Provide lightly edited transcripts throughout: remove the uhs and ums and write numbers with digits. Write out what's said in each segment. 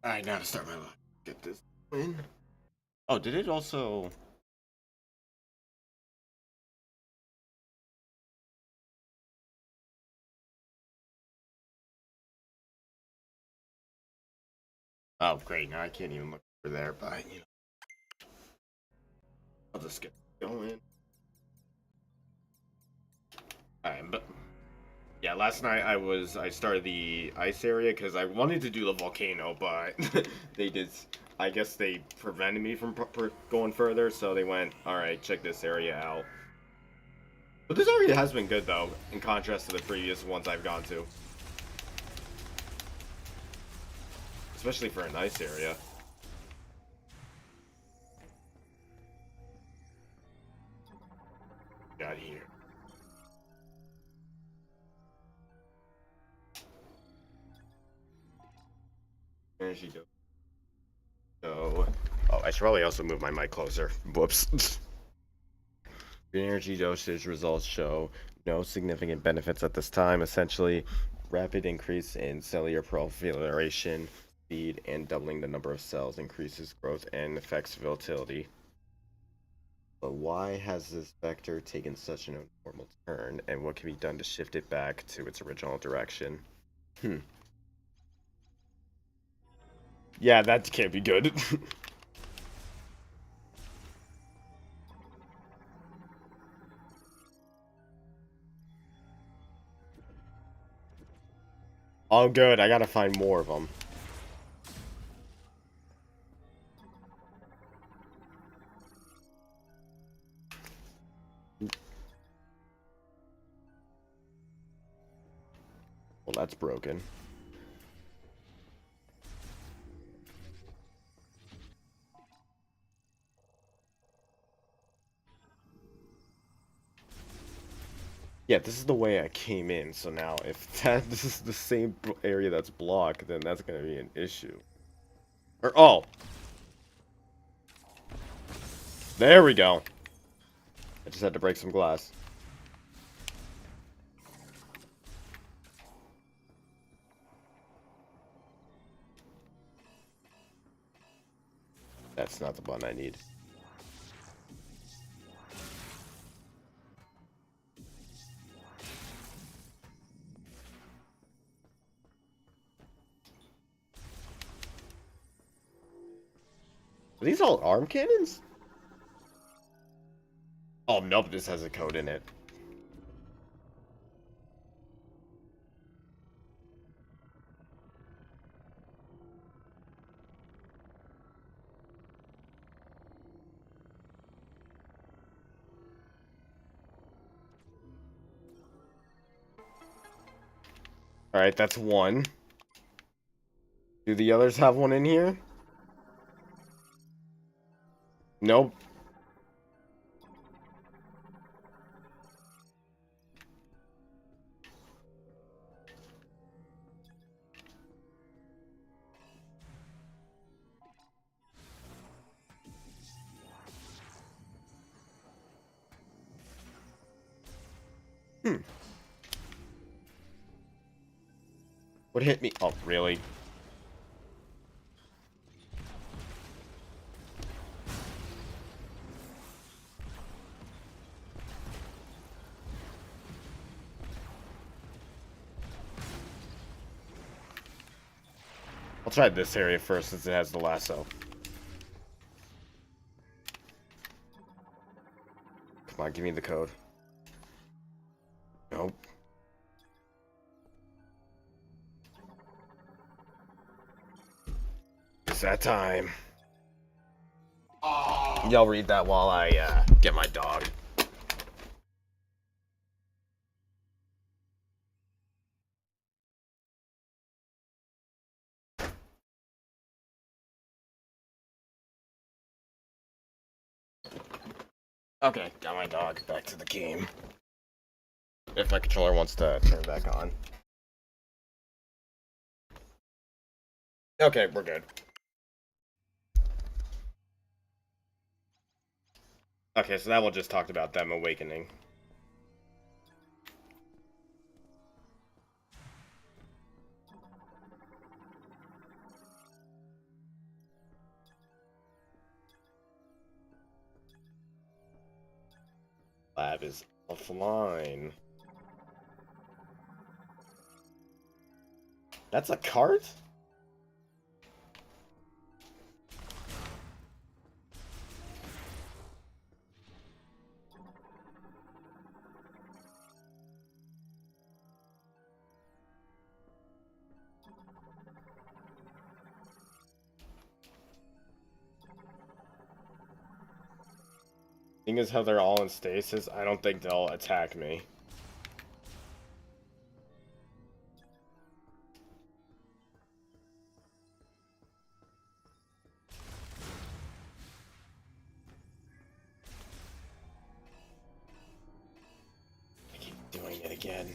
Alright, now to start my life. Get this win. Oh, did it also... Oh, great. Now I can't even look over there, but, I'll just get going. Alright, but... Yeah, last night I started the ice area because I wanted to do the volcano, but they did... I guess they prevented me from going further, so they went, alright, check this area out. But this area has been good, though, in contrast to the previous ones I've gone to. Especially for a nice area. Got here. Energy dose. So, oh, I should probably also move my mic closer. Whoops. Energy dosage results show no significant benefits at this time. Essentially, rapid increase in cellular proliferation speed and doubling the number of cells increases growth and affects volatility. But why has this vector taken such an abnormal turn, and what can be done to shift it back to its original direction? Yeah, that can't be good. Oh, good. I gotta find more of them. Well, that's broken. Yeah, this is the way I came in, so now if this is the same area that's blocked, then that's gonna be an issue. Or, oh! There we go! I just had to break some glass. That's not the button I need. Are these all arm cannons? Oh, nope, this has a code in it. Alright, that's one. Do the others have one in here? Nope. What hit me? Oh, really? I'll try this area first since it has the lasso. Come on, give me the code. Nope. It's that time. Y'all read that while I get my dog. Okay, got my dog. Back to the game. If my controller wants to turn back on. Okay, we're good. Okay, so that one just talked about them awakening. Lab is offline. That's a cart? Thing is how they're all in stasis, I don't think they'll attack me. I keep doing it again.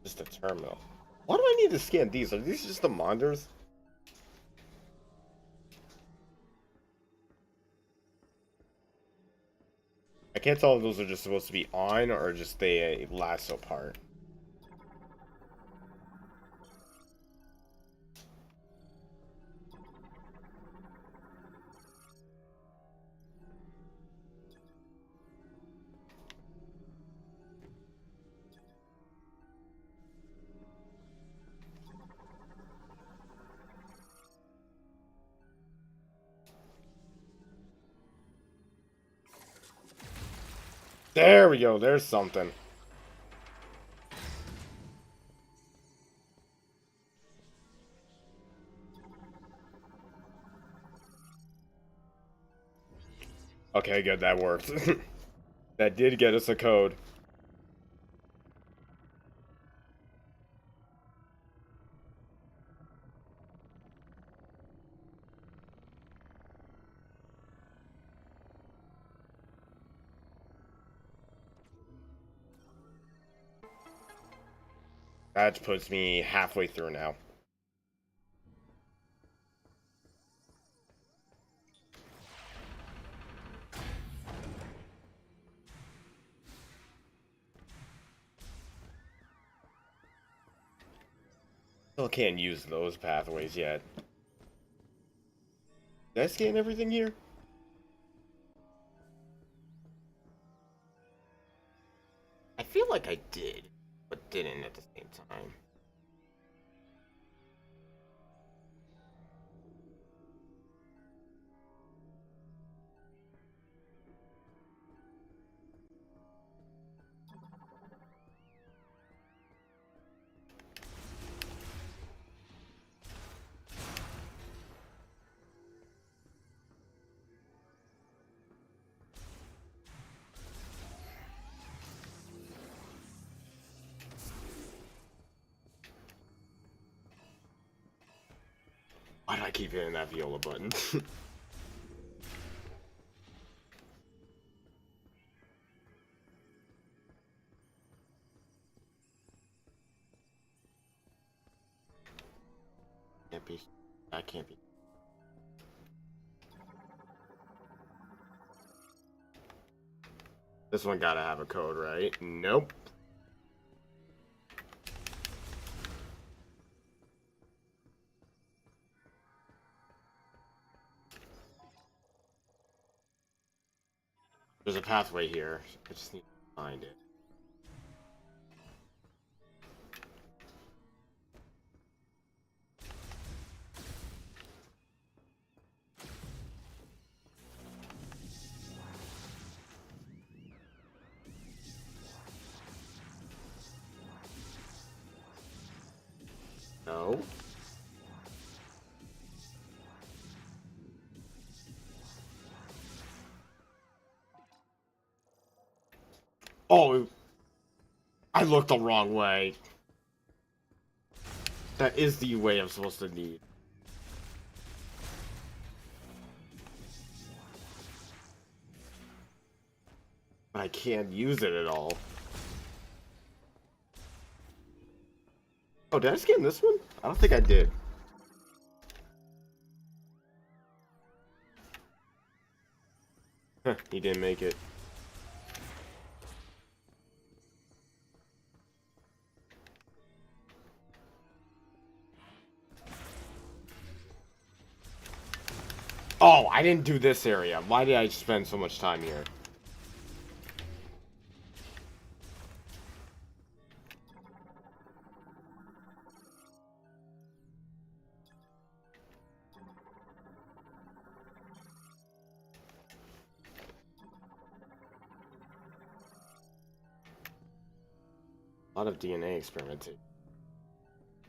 Just a terminal. Why do I need to scan these? Are these just the monitors? I can't tell if those are just supposed to be on or just the lasso part. There we go, there's something. Okay, good, that worked. That did get us a code. That puts me halfway through now. Still can't use those pathways yet. Did I scan everything here? I feel like I did, but didn't at the same time. Why do I keep hitting that viola button? Can't be. That can't be. This one gotta have a code, right? Nope. There's a pathway here. I just need to find it. No. Oh, I looked the wrong way. That is the way I'm supposed to need. But I can't use it at all. did I scan this one? I don't think I did. Huh, he didn't make it. Oh, I didn't do this area. Why did I spend so much time here? A lot of DNA experimenting.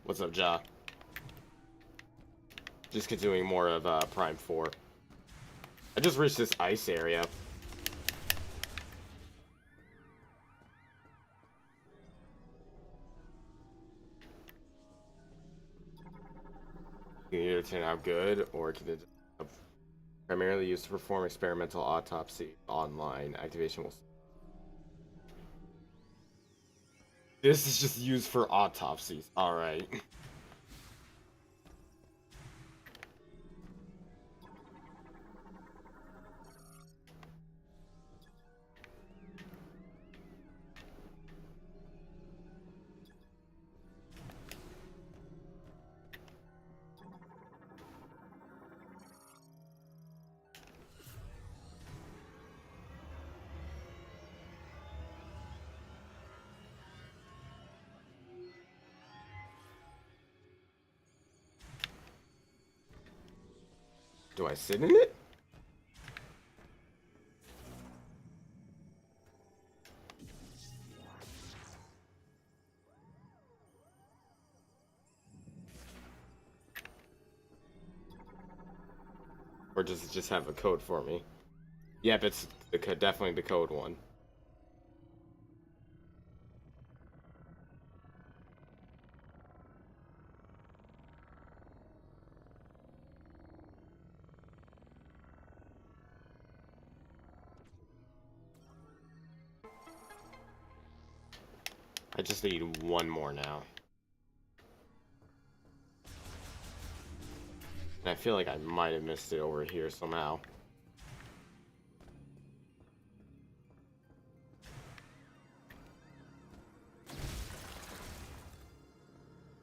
What's up, Ja? Just continuing more of Prime 4. I just reached this ice area. Can either turn out good, or can it primarily used to perform experimental autopsy online. Activation will... This is just used for autopsies. Alright. Do I sit in it? Or does it just have a code for me? Yep, it's definitely the code one. I just need one more now. And I feel like I might have missed it over here somehow.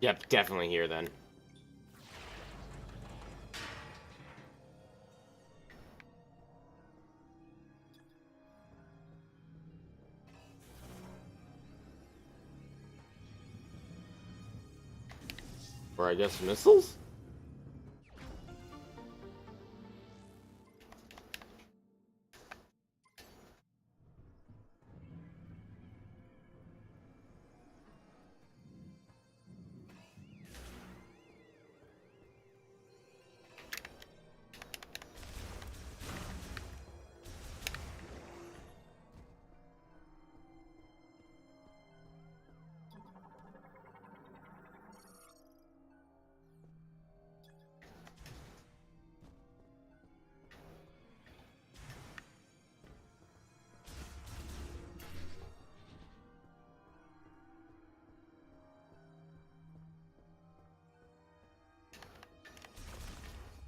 Yep, definitely here then. Or I guess missiles?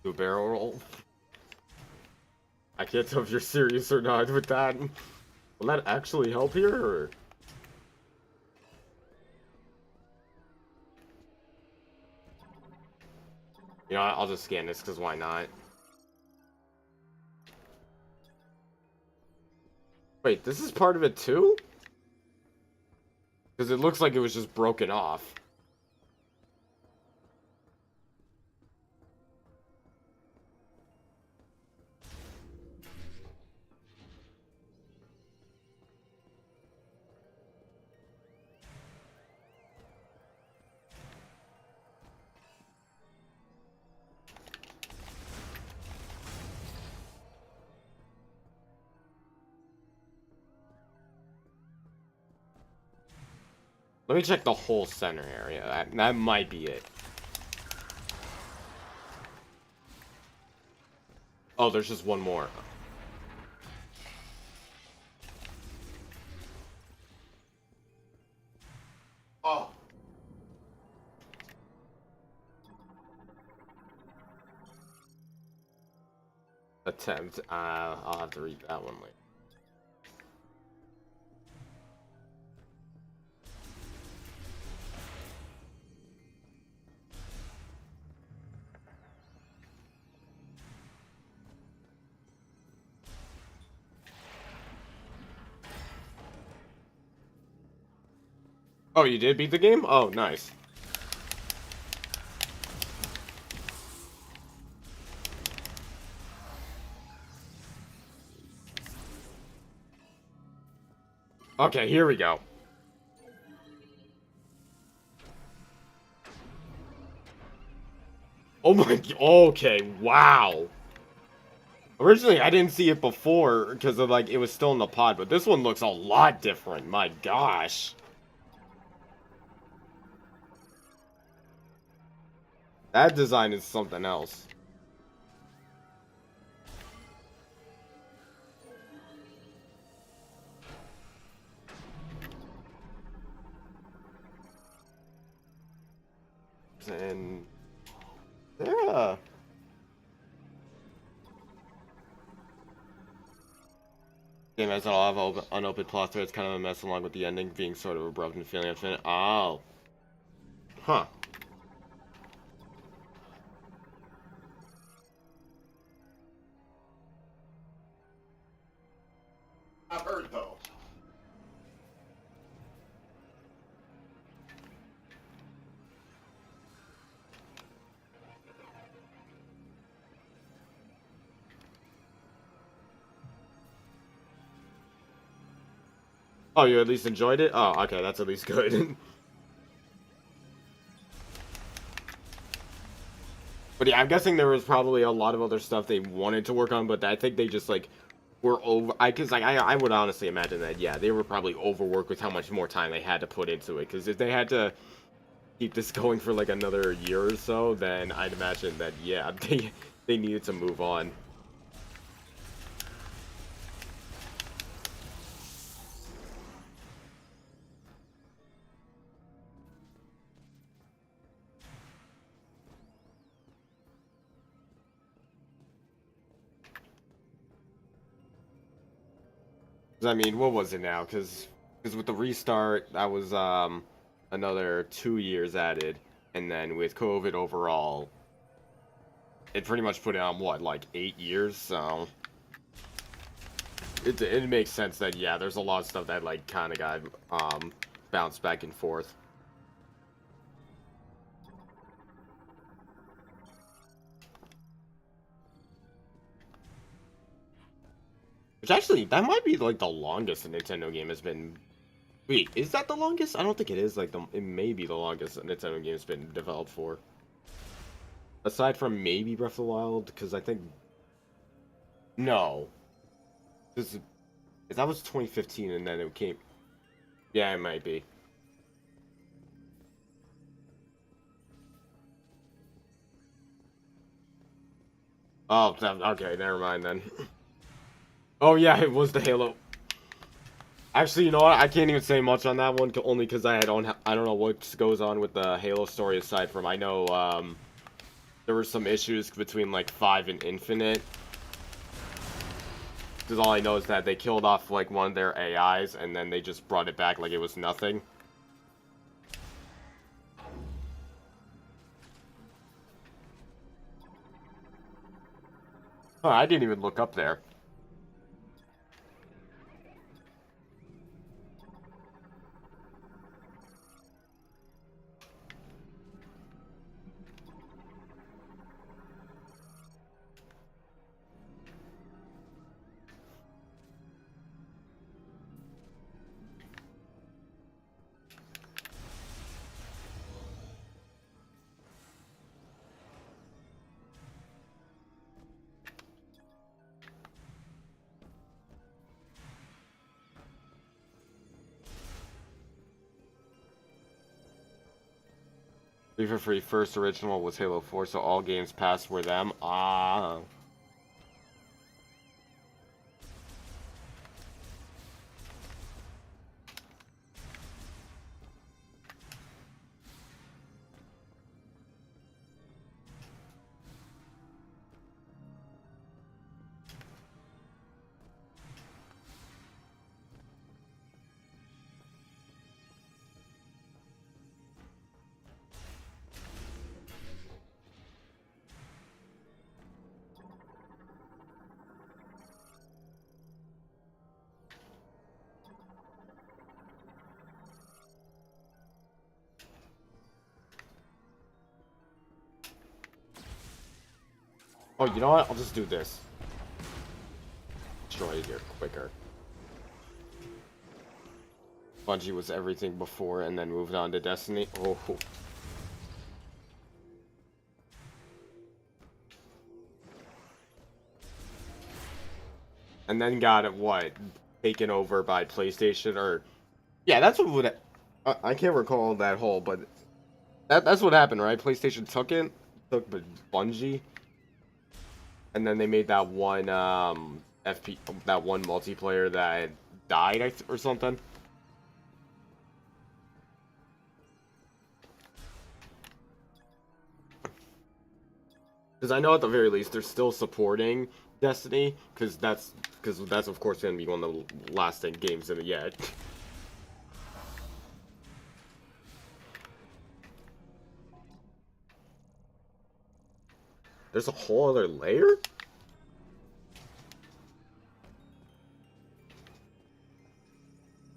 Do a barrel roll? I can't tell if you're serious or not with that. Will that actually help here, or...? You know, I'll just scan this, because why not? Wait, this is part of it too? Because it looks like it was just broken off. Let me check the whole center area. That might be it. Oh, there's just one more. Oh. attempt. I'll have to read that one later. Oh, you did beat the game? Oh, nice. Okay, here we go. Oh my, okay, wow. Originally, I didn't see it before because of like it was still in the pod, but this one looks a lot different. My gosh. That design is something else. And yeah. Game has a lot of unopened plot threads, kind of a mess, along with the ending being sort of abrupt and feeling unfinished. Oh. Huh. I've heard though. Oh, you at least enjoyed it? Oh, okay, that's at least good. But yeah, I'm guessing there was probably a lot of other stuff they wanted to work on, but I think they just like were over. Cause like I would honestly imagine that yeah, they were probably overworked with how much more time they had to put into it. Cause if they had to keep this going for like another year or so, then I'd imagine that yeah, they needed to move on. 'Cause, I mean, what was it now? Because with the restart, that was another 2 years added, and then with COVID overall, it pretty much put it on what, like 8 years. So it makes sense that yeah, there's a lot of stuff that like kind of got bounced back and forth. Which actually, that might be like the longest a Nintendo game has been. Wait, is that the longest? I don't think it is. Like it may be the longest a Nintendo game has been developed for. Aside from maybe Breath of the Wild, because I think no, because that was 2015, and then it came. Yeah, it might be. Oh, okay, never mind then. Oh yeah, it was the Halo. Actually, you know what? I can't even say much on that one, only because I don't know what goes on with the Halo story aside from I know there were some issues between like 5 and Infinite. Because all I know is that they killed off like one of their AIs and then they just brought it back like it was nothing. Oh, I didn't even look up there. Free for free. First original was Halo 4, so all games past were them. Ah. Oh, you know what? I'll just do this. Destroy it here quicker. Bungie was everything before and then moved on to Destiny. Oh. And then got it, what? Taken over by PlayStation or... Yeah, that's what would... I can't recall that whole, but... That's what happened, right? PlayStation took it. Took Bungie. And then they made that one, that one multiplayer that died, or something. Because I know at the very least they're still supporting Destiny, because that's of course going to be one of the lasting games in it yet. There's a whole other layer?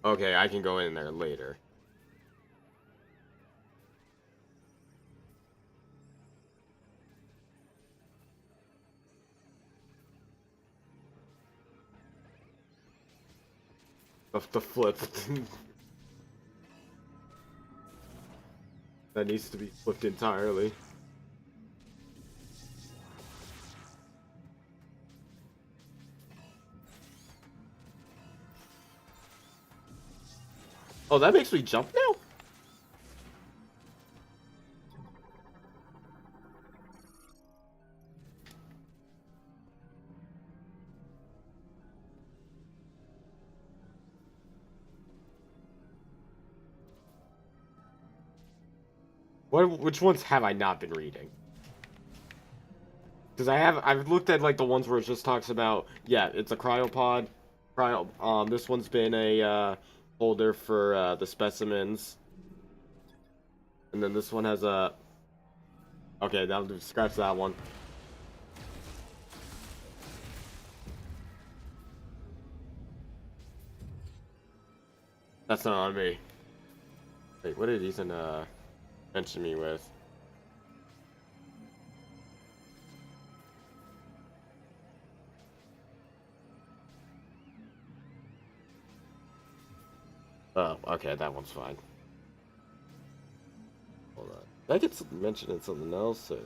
Okay, I can go in there later. The flip. That needs to be flipped entirely. Oh, that makes me jump now? Which ones have I not been reading? Because I've looked at like the ones where it just talks about, yeah, it's a cryopod. This one's been a holder for the specimens. And then this one has a... Okay, that'll do, scratch that one. That's not on me. Wait, what did Ethan mention me with? Oh, okay, that one's fine. Hold on. Did I get mentioned in something else, or...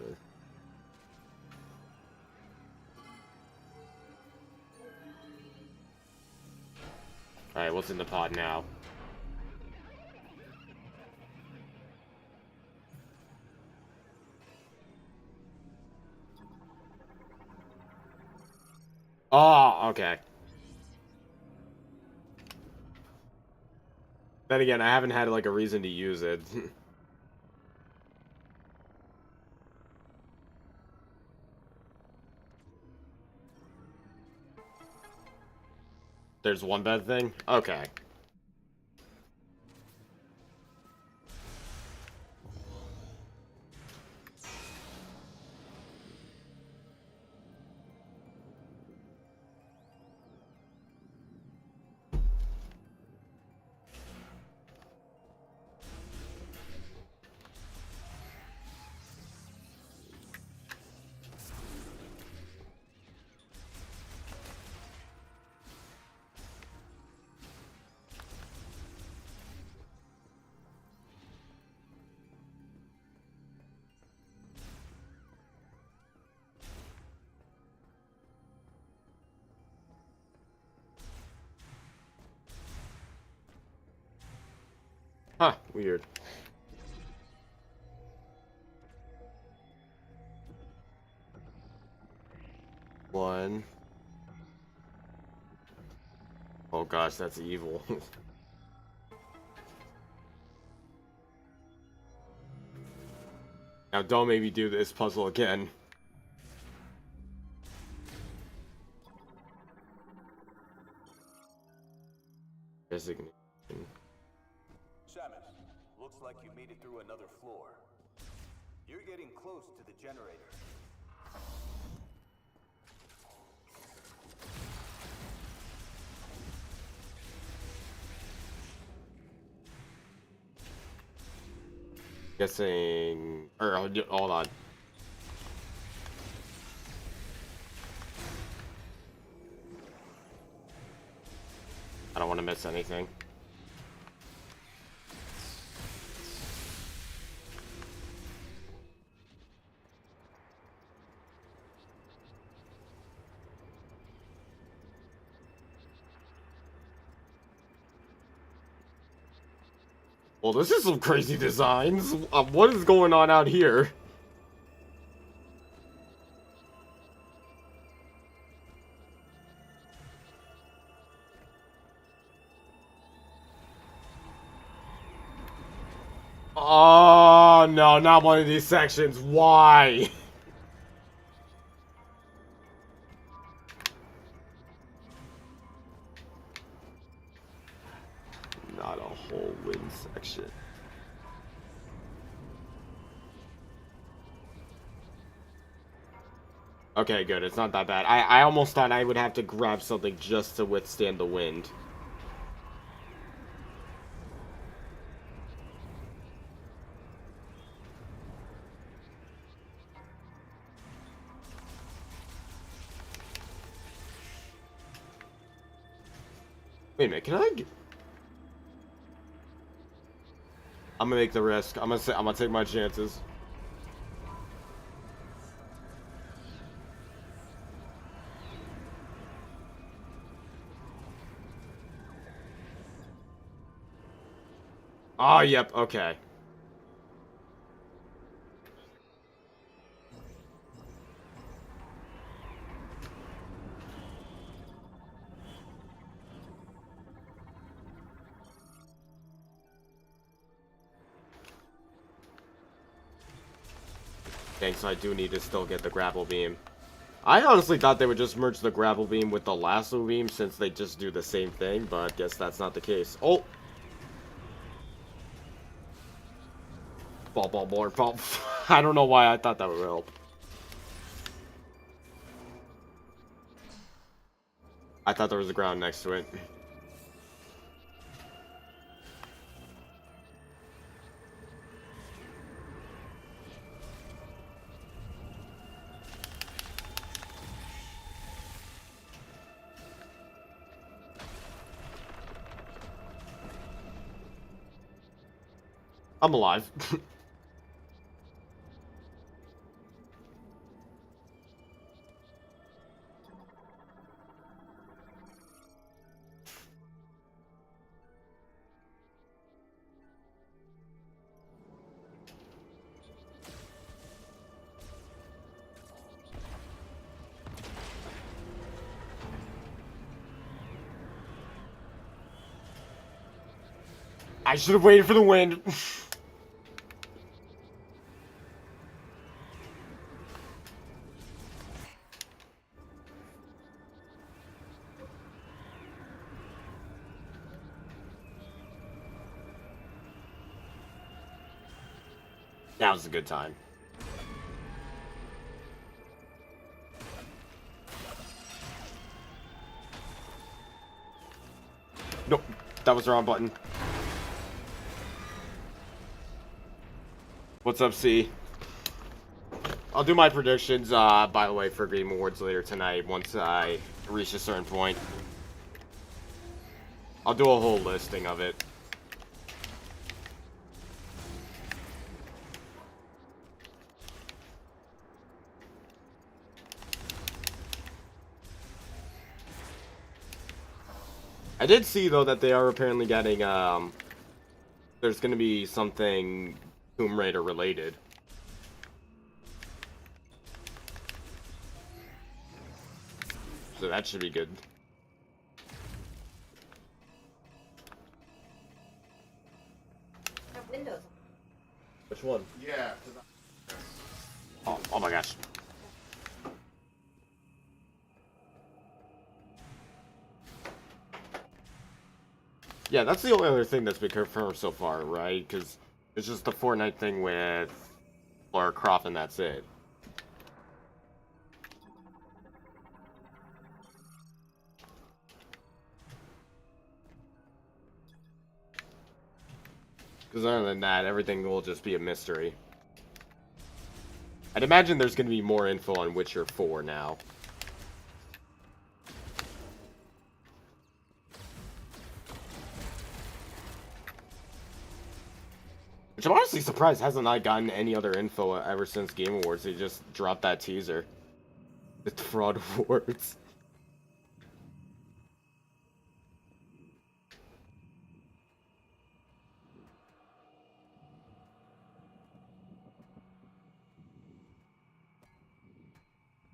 Alright, what's in the pod now? Oh, okay. Then again, I haven't had like a reason to use it. There's one bad thing? Okay. Huh, weird. One. Oh gosh, that's evil. Now don't make me do this puzzle again. Designation. Samus, looks like you made it through another floor. You're getting close to the generator. Guessing... Or, hold on. I don't want to miss anything. Well, this is some crazy designs. What is going on out here? Oh, no, not one of these sections. Why? Not a whole wind section. Okay, good. It's not that bad. I almost thought I would have to grab something just to withstand the wind. Wait a minute, can I... I'm gonna make the risk. I'm gonna take my chances. Oh, yep, okay. Dang, so I do need to still get the grapple beam. I honestly thought they would just merge the grapple beam with the lasso beam since they just do the same thing, but I guess that's not the case. Oh! Ball. I don't know why I thought that would help. I thought there was a ground next to it. I'm alive. I should have waited for the wind. That was a good time. Nope, that was the wrong button. What's up, C? I'll do my predictions, by the way, for Game Awards later tonight once I reach a certain point. I'll do a whole listing of it. I did see, though, that they are apparently getting, there's gonna be something Tomb Raider related. So that should be good. Have windows. Which one? Yeah. Oh my gosh. Yeah, that's the only other thing that's been confirmed so far, right? Because it's just the Fortnite thing with Lara Croft and that's it. Because other than that, everything will just be a mystery. I'd imagine there's going to be more info on Witcher 4 now. Which I'm honestly surprised hasn't I gotten any other info ever since Game Awards. They just dropped that teaser. The Fraud Awards.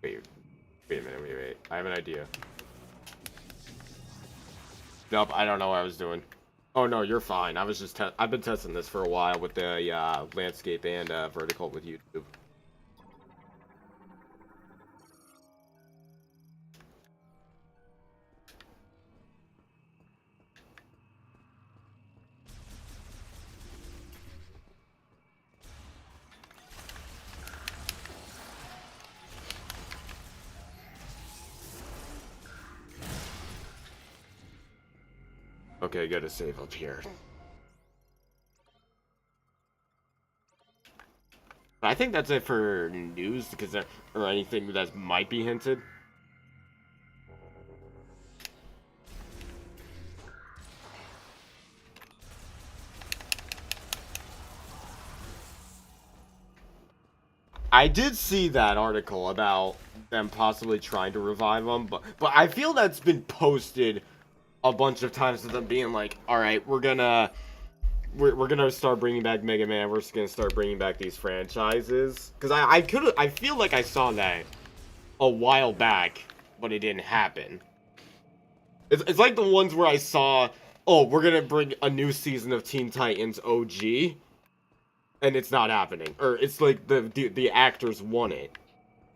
Wait a minute, wait. I have an idea. Nope, I don't know what I was doing. Oh no, you're fine. I was just I've been testing this for a while with the landscape and vertical with YouTube. Okay, gotta save up here. I think that's it for news, because there, or anything that might be hinted. I did see that article about them possibly trying to revive them, but I feel that's been posted a bunch of times to them being like, all right, we're gonna start bringing back Mega Man. We're just gonna start bringing back these franchises. Because I feel like I saw that a while back, but it didn't happen. It's like the ones where I saw, oh, we're gonna bring a new season of Teen Titans OG, and it's not happening. Or it's like the actors want it,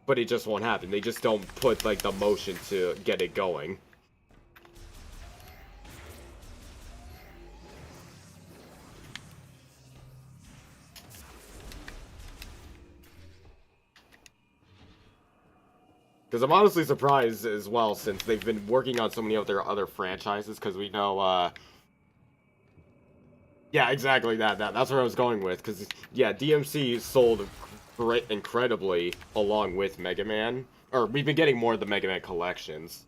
but it just won't happen. They just don't put like the motion to get it going. Because I'm honestly surprised as well, since they've been working on so many of their other franchises, because we know, yeah, exactly that's where I was going with, because, yeah, DMC sold incredibly along with Mega Man, or we've been getting more of the Mega Man collections.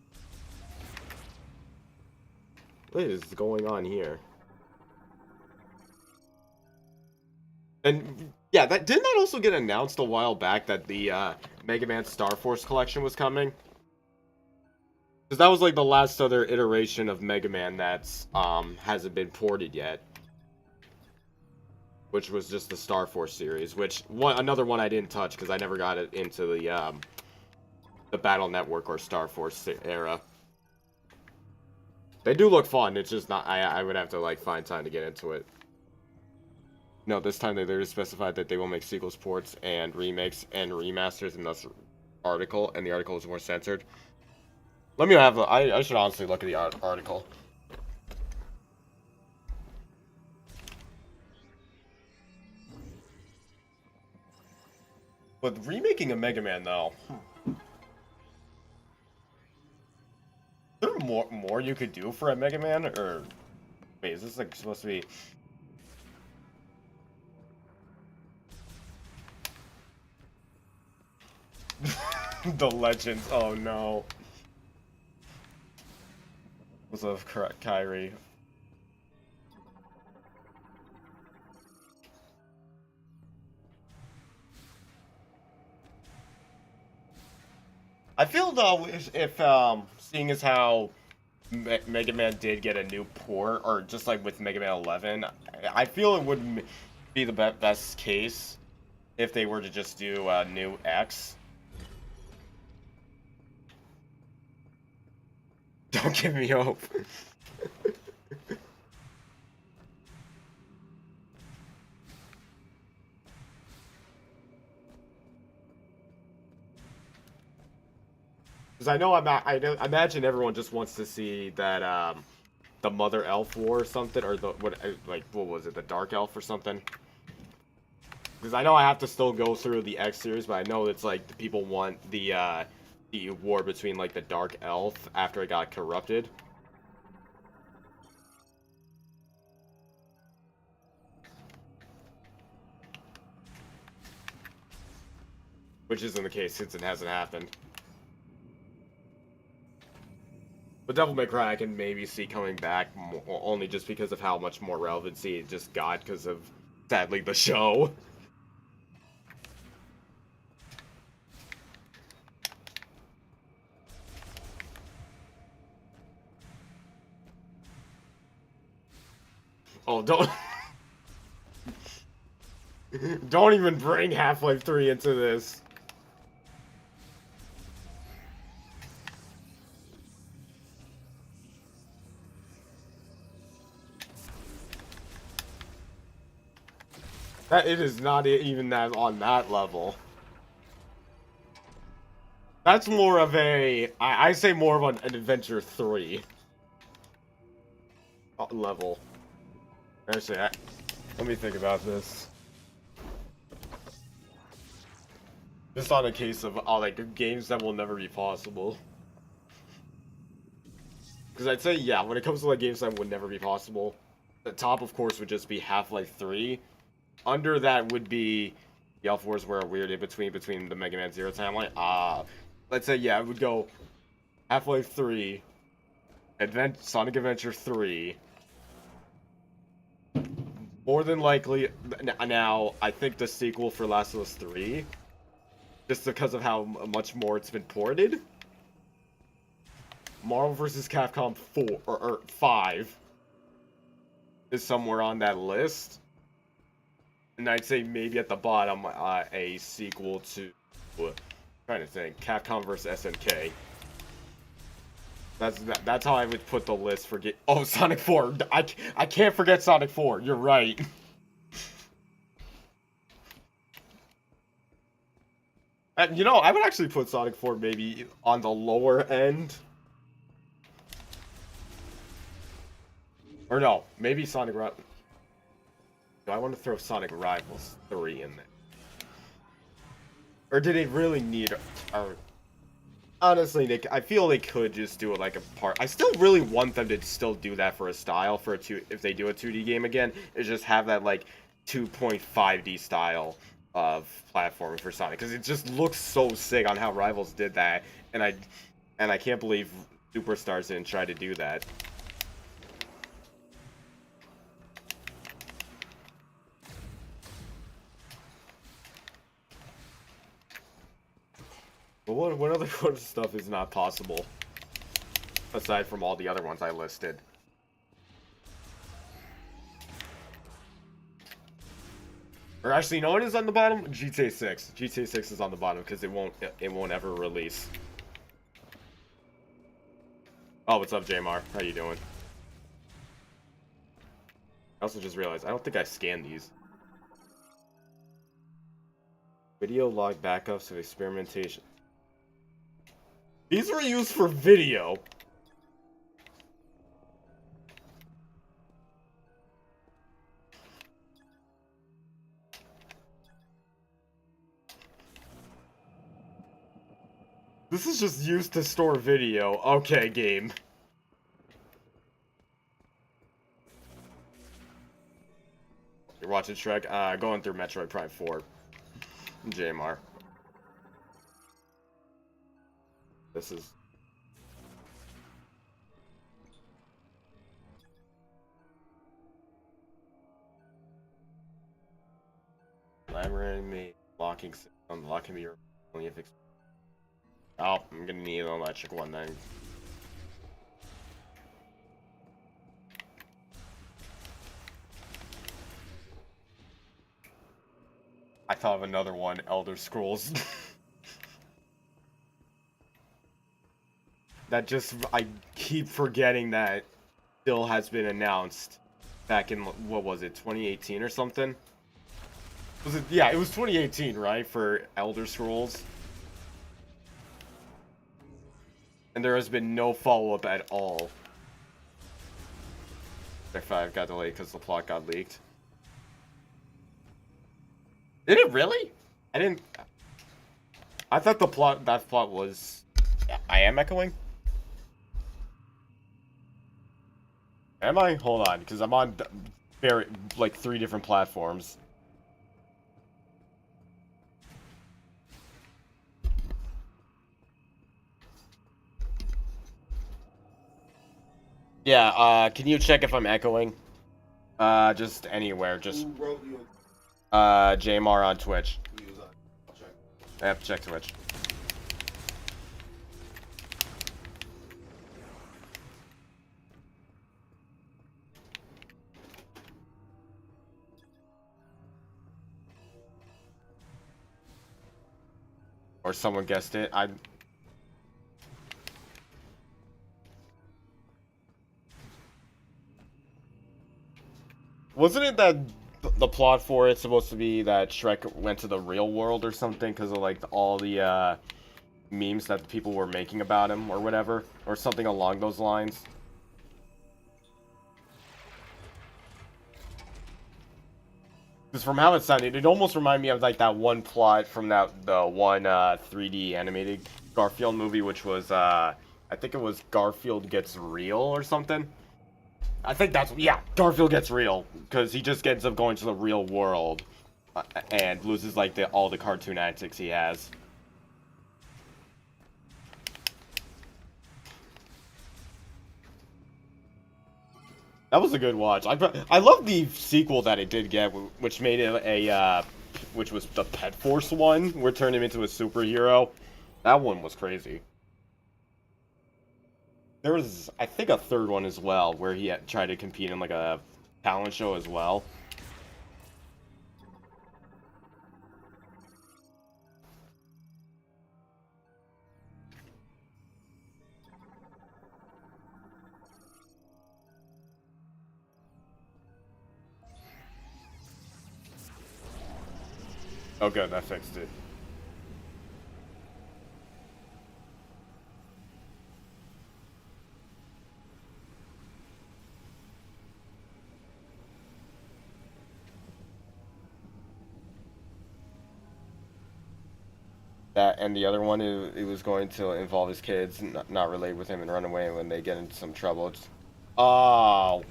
What is going on here? And, yeah, didn't that also get announced a while back that the, Mega Man Star Force collection was coming? Because that was like the last other iteration of Mega Man that's hasn't been ported yet. Which was just the Star Force series, which another one I didn't touch because I never got it into the Battle Network or Star Force era. They do look fun, it's just not I would have to like find time to get into it. No, this time they literally specified that they will make sequels, ports, and remakes and remasters in this article, and the article is more censored. Let me have I should honestly look at the article. But remaking a Mega Man, though, is there more you could do for a Mega Man, or wait, is this like supposed to be? The Legends. Oh no. What's up, Kyrie? I feel though if seeing as how Mega Man did get a new port, or just like with Mega Man 11, I feel it would be the best case if they were to just do a new X. Don't give me hope. Because I know I imagine everyone just wants to see that the Mother Elf War or something, or the what was it, the Dark Elf or something? Because I know I have to still go through the X series, but I know it's like the people want the war between like the Dark Elf after it got corrupted. Which isn't the case since it hasn't happened. But Devil May Cry I can maybe see coming back only just because of how much more relevancy it just got because of Sadly, the show. Oh, don't... Don't even bring Half-Life 3 into this. It is not even that on that level. That's more of a... I say more of an Adventure 3 level. Actually, let me think about this. Just on a case of like games that will never be possible. Because I'd say, yeah, when it comes to like games that would never be possible, the top, of course, would just be Half-Life 3. Under that would be the Alpha Wars were a weird in-between the Mega Man Zero timeline. Let's say, yeah, it would go Half-Life 3, Sonic Adventure 3. More than likely, now, I think the sequel for Last of Us 3, just because of how much more it's been ported. Marvel vs. Capcom 4, or 5, is somewhere on that list. And I'd say maybe at the bottom, a sequel to, I'm trying to think, Capcom vs. SNK. That's how I would put the list for oh, Sonic 4. I can't forget Sonic 4. You're right. You know, I would actually put Sonic 4 maybe on the lower end. Or no, maybe Sonic Do I want to throw Sonic Rivals 3 in there? Or did it really need... honestly, I feel they could just do it like a part. I still really want them to still do that for a style for if they do a 2D game again, is just have that like 2.5D style of platforming for Sonic, because it just looks so sick on how Rivals did that, and I can't believe Superstars didn't try to do that. But what other stuff is not possible? Aside from all the other ones I listed. Or actually, you know what is on the bottom? GTA 6. GTA 6 is on the bottom because it won't ever release. Oh, what's up, Jamar? How you doing? I also just realized I don't think I scanned these. Video log backups of experimentation. These were used for video. This is just used to store video. Okay, game. You're watching Shrek? Going through Metroid Prime 4. JMR. This is... Elaborating me. Unlocking me. Only if it's... Oh, I'm gonna need an electric one then. I thought of another one, Elder Scrolls. That just, I keep forgetting that still has been announced back in, what was it, 2018 or something? Was it, yeah, it was 2018, right, for Elder Scrolls? And there has been no follow-up at all. Deck 5 got delayed because the plot got leaked. Did it really? I thought that plot was... I am echoing? Am I? Hold on, because I'm on like 3 different platforms. Yeah, can you check if I'm echoing? Just anywhere, just... Who wrote you JMR on Twitch. He was on. I'll check. I have to check Twitch. Or someone guessed it. Wasn't it that the plot for it's supposed to be that Shrek went to the real world or something because of like all the memes that people were making about him or whatever, or something along those lines? Because from how it sounded, it almost reminded me of like that one plot from the one 3D animated Garfield movie, which was I think it was Garfield Gets Real or something. I think that's, yeah, Garfield Gets Real, because he just ends up going to the real world and loses like all the cartoon antics he has. That was a good watch. I love the sequel that it did get, which made it which was the Pet Force one, where it turned him into a superhero. That one was crazy. There was, I think, a third one as well, where he had tried to compete in like a talent show as well. Oh good, that fixed it. That and the other one, it was going to involve his kids, not relate with him, and run away when they get into some trouble. Oh.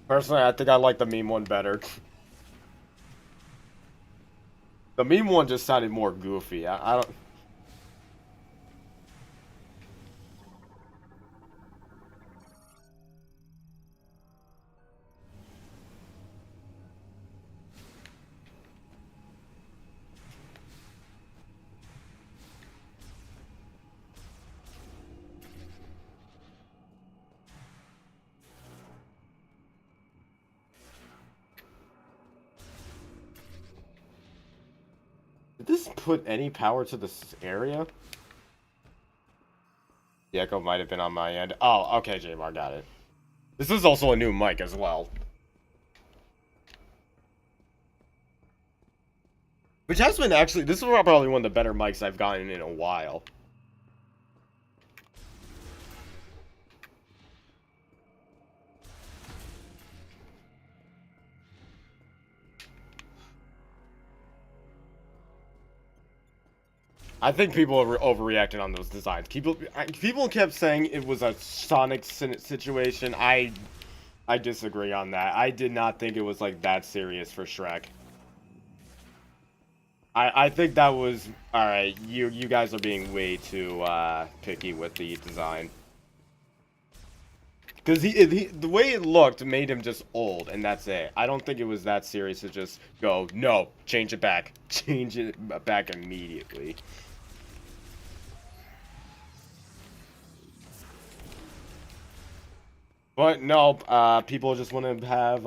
Personally, I think I like the meme one better. The meme one just sounded more goofy. I don't... Did this put any power to this area? The echo might have been on my end. Oh, okay, Jmar, got it. This is also a new mic as well. Which has been actually, this is probably one of the better mics I've gotten in a while. I think people are overreacting on those designs. People kept saying it was a Sonic situation. I disagree on that. I did not think it was like that serious for Shrek. I think that was, alright, you guys are being way too picky with the design. Because the way it looked made him just old, and that's it. I don't think it was that serious to just go, no, change it back. Change it back immediately. But no, people just want to have,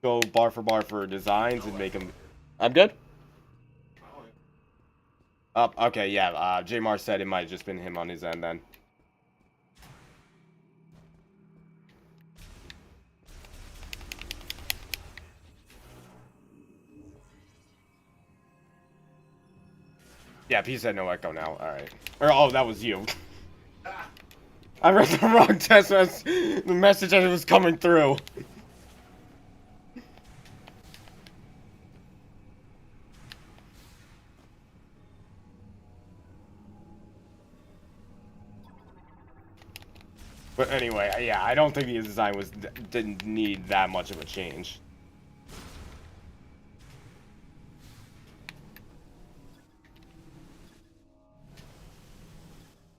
go bar for designs and make them... I'm good? Okay, yeah, Jmar said it might have just been him on his end then. Yeah, P said no echo now, alright. Or, oh, that was you. I read the wrong text message, the message as it was coming through. But anyway, yeah, I don't think the design didn't need that much of a change.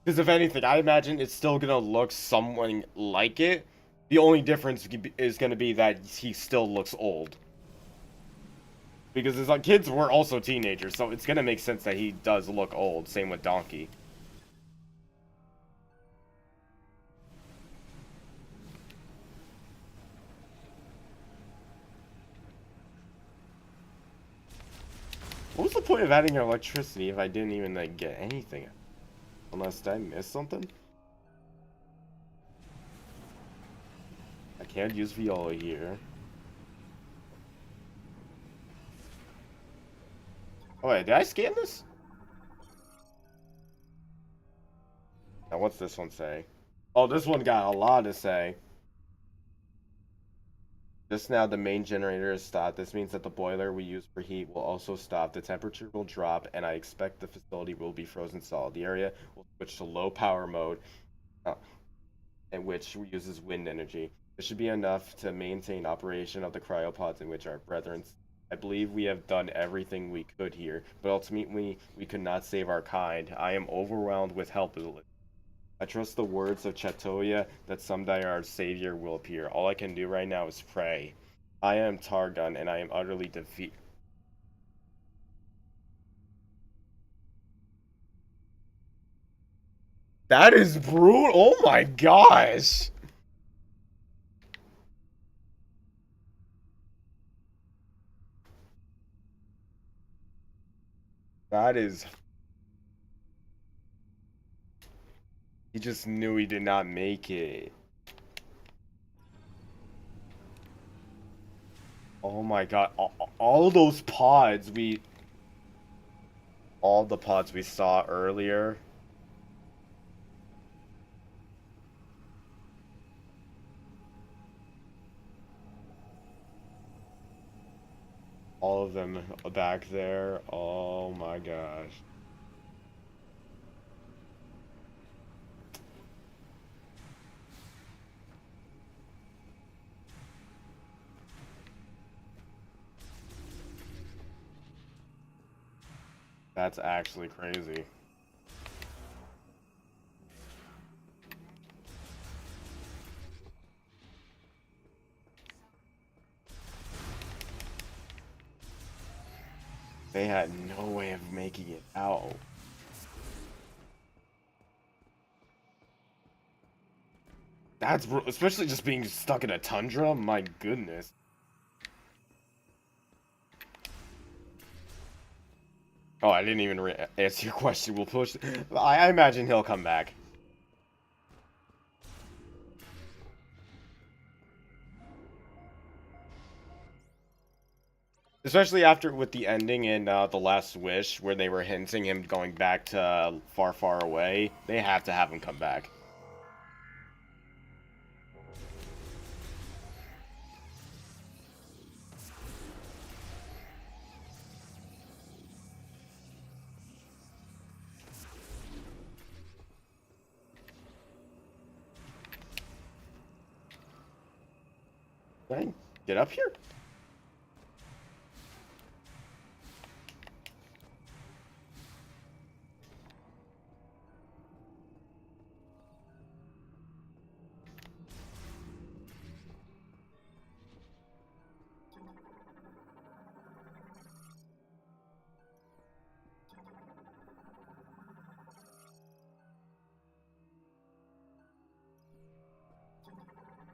Because if anything, I imagine it's still gonna look somewhat like it, The only difference is going to be that he still looks old. Because his kids were also teenagers, so it's going to make sense that he does look old. Same with Donkey. What was the point of adding electricity if I didn't even like get anything? Unless did I miss something? I can't use Viola here. Oh wait, did I scan this? Now what's this one say? Oh, this one got a lot to say. Just now the main generator is stopped. This means that the boiler we use for heat will also stop. The temperature will drop, and I expect the facility will be frozen solid. The area will switch to low power mode, and which uses wind energy. This should be enough to maintain operation of the cryopods in which our brethren. I believe we have done everything we could here, but ultimately we could not save our kind. I am overwhelmed with helplessness. I trust the words of Chatoya that someday our savior will appear. All I can do right now is pray. I am Targun, and I am utterly defeated. That is brutal. Oh my gosh. That is. He just knew he did not make it. Oh my god. All those pods we. All the pods we saw earlier. All of them back there. Oh my gosh. That's actually crazy. They had no way of making it out. That's especially just being stuck in a tundra. My goodness. Oh, I didn't even answer your question. We'll push. I imagine he'll come back. Especially after with the ending in The Last Wish, where they were hinting him going back to Far, Far Away. They have to have him come back. Can I get up here?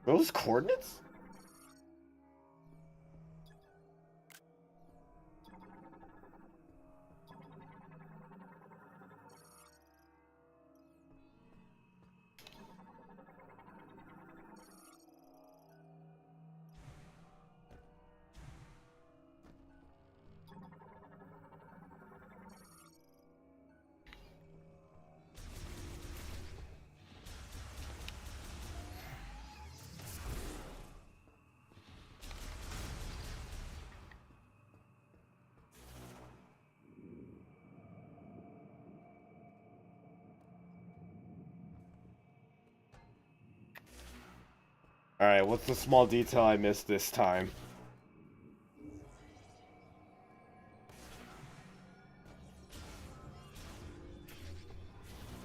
Those coordinates? Alright, what's the small detail I missed this time?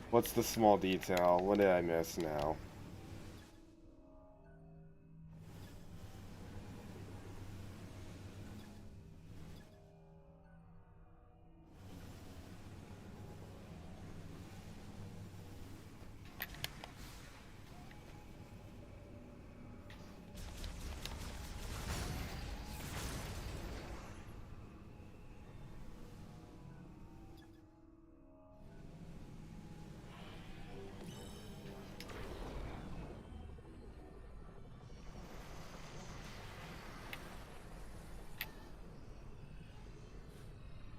What's the small detail? What did I miss now?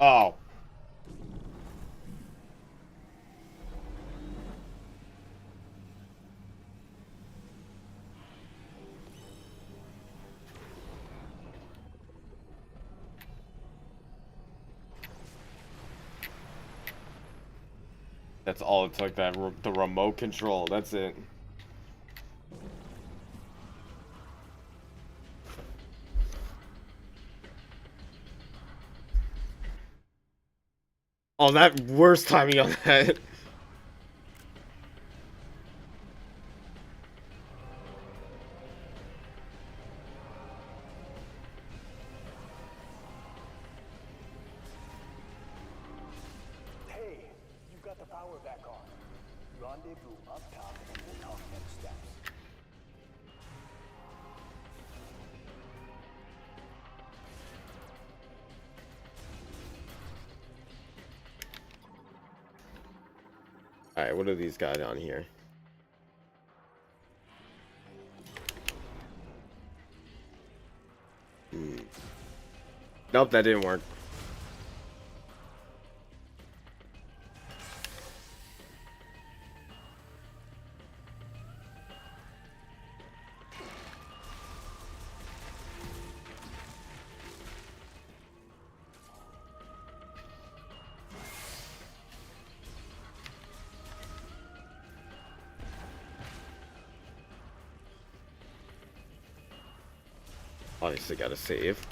Oh. That's all it took, the remote control. That's it. Oh, that worst timing on that. Hey, you've got the power back on. Rendezvous up top and we'll talk next steps. Alright, what are these guys on here? Nope, that didn't work. Obviously gotta save.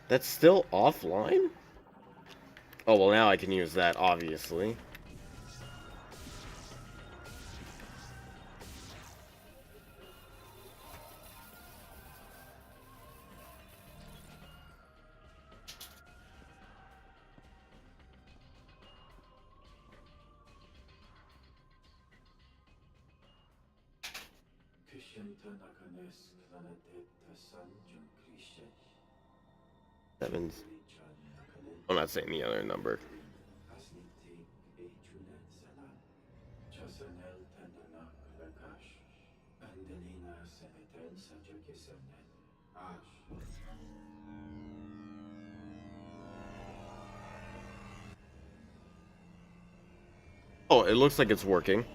That's still offline? Oh, well, now I can use that, obviously. Sevens. I'm not saying the other number. Oh, it looks like it's working.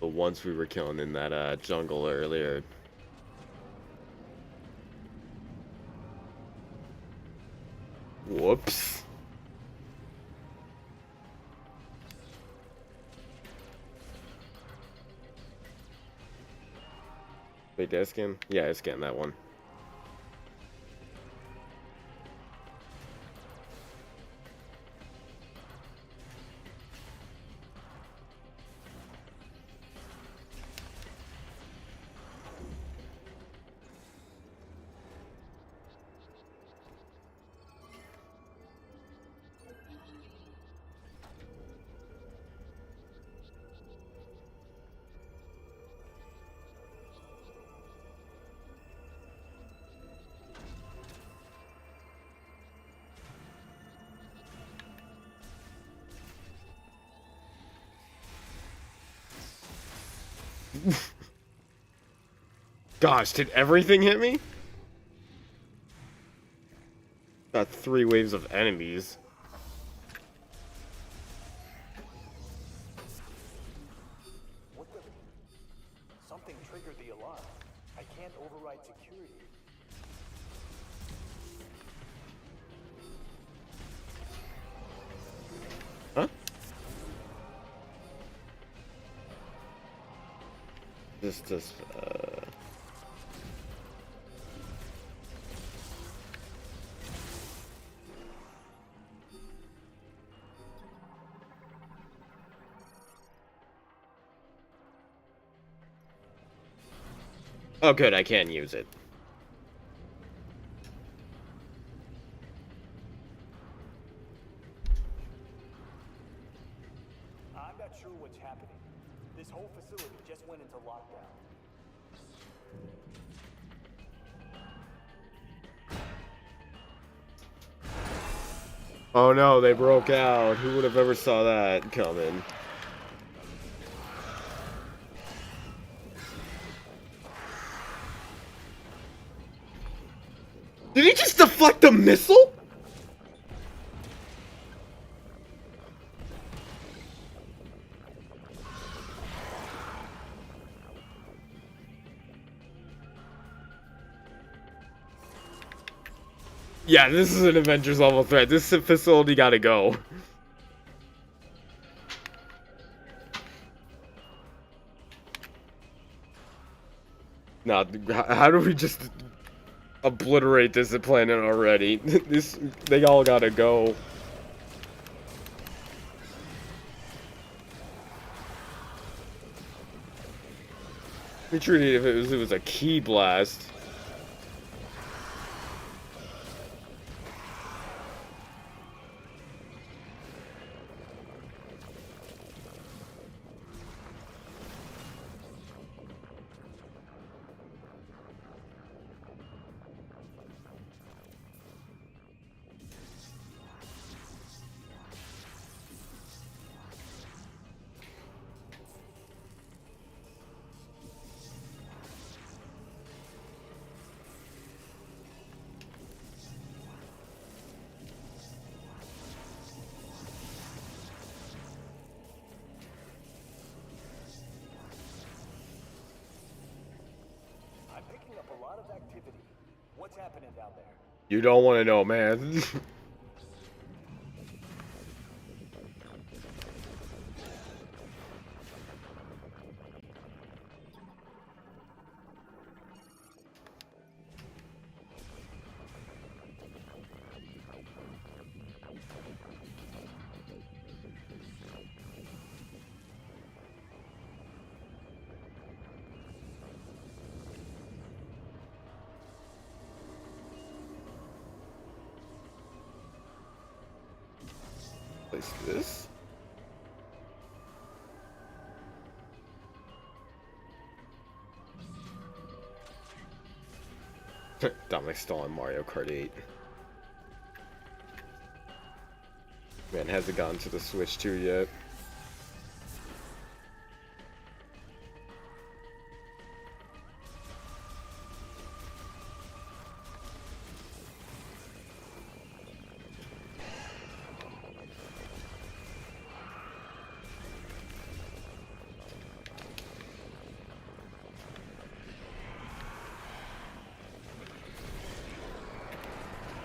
The ones we were killing in that jungle earlier. Whoops. Wait, did I scan? Yeah, I scanned that one. Gosh, did everything hit me? Got 3 waves of enemies. What the? Something triggered the alarm. I can't override security. Just Oh, good, I can use it. I'm not sure what's happening. This whole facility just went into lockdown. Oh no, they broke out. Who would have ever saw that coming? Did he just deflect a missile? Yeah, this is an Avengers level threat. This facility gotta go. Nah, how do we just obliterate this planet already? They all gotta go. We treated it if it was a key blast. I'm picking up a lot of activity. What's happening down there? You don't want to know, man. Place this. Dominic's still on Mario Kart 8. Man, hasn't gotten to the Switch 2 yet.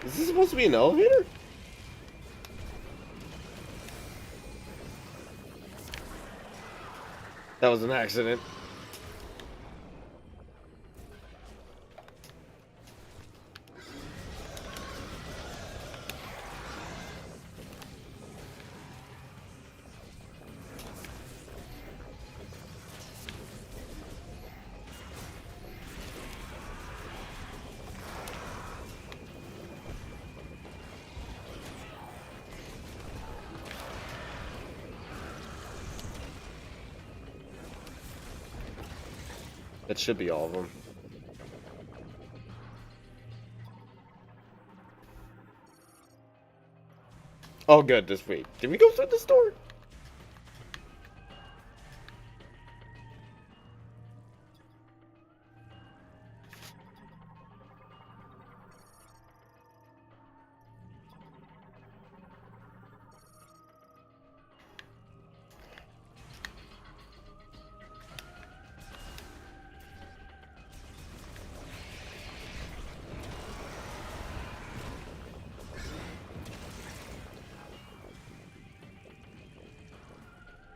Is this supposed to be an elevator? That was an accident. That should be all of them. Oh, good, this week. Did we go through this door?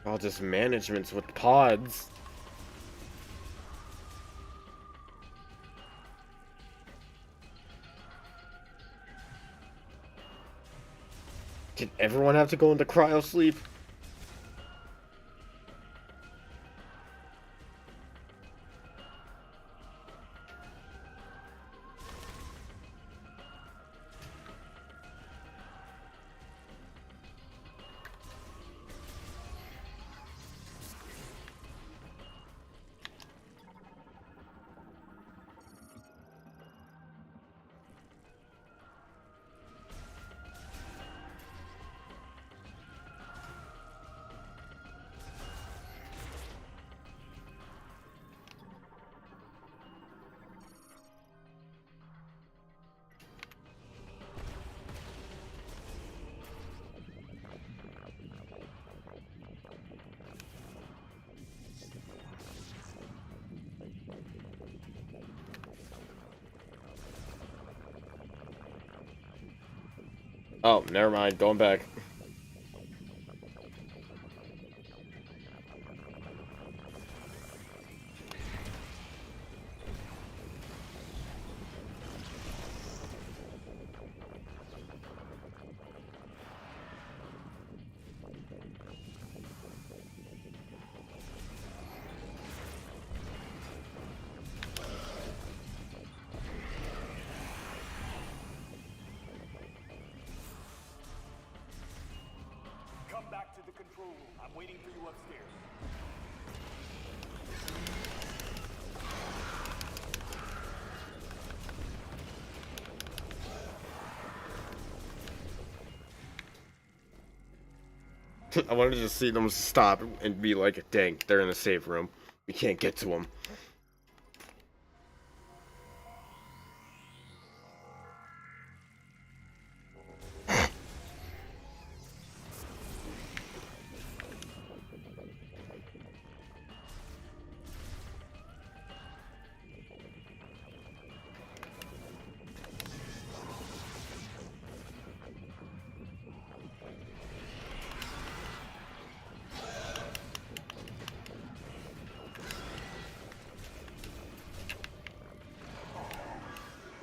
All just managements with pods. Did everyone have to go into cryo sleep? Oh, never mind. Going back. Come back to the control room. I'm waiting for you upstairs. I wanted to see them stop and be like, dang, they're in the safe room. We can't get to them.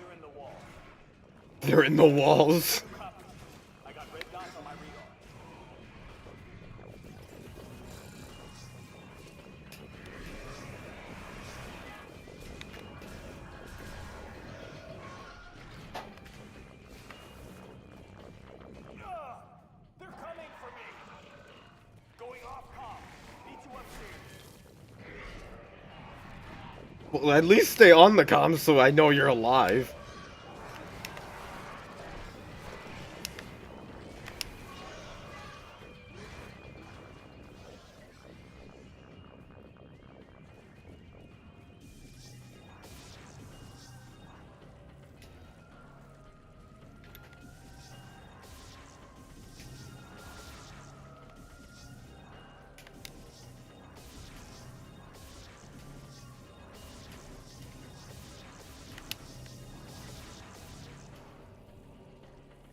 They're in the wall. They're in the walls. Copy. I got red dots on my radar. They're coming for me. Going off comm. Meet you upstairs. Well, at least stay on the comms so I know you're alive.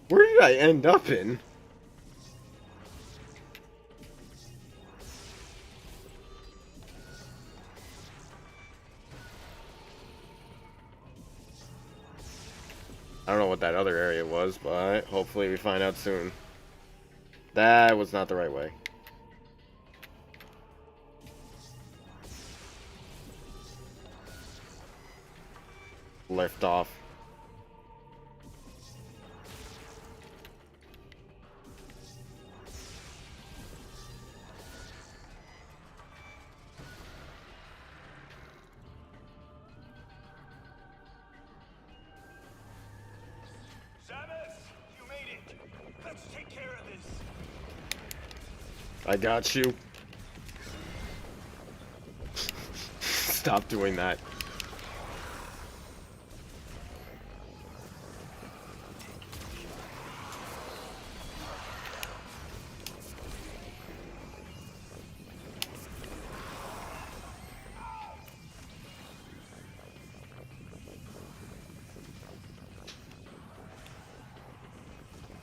Where did I end up in? I don't know what that other area was, but hopefully we find out soon. That was not the right way. Lift off. Samus, you made it. Let's take care of this. I got you. Stop doing that.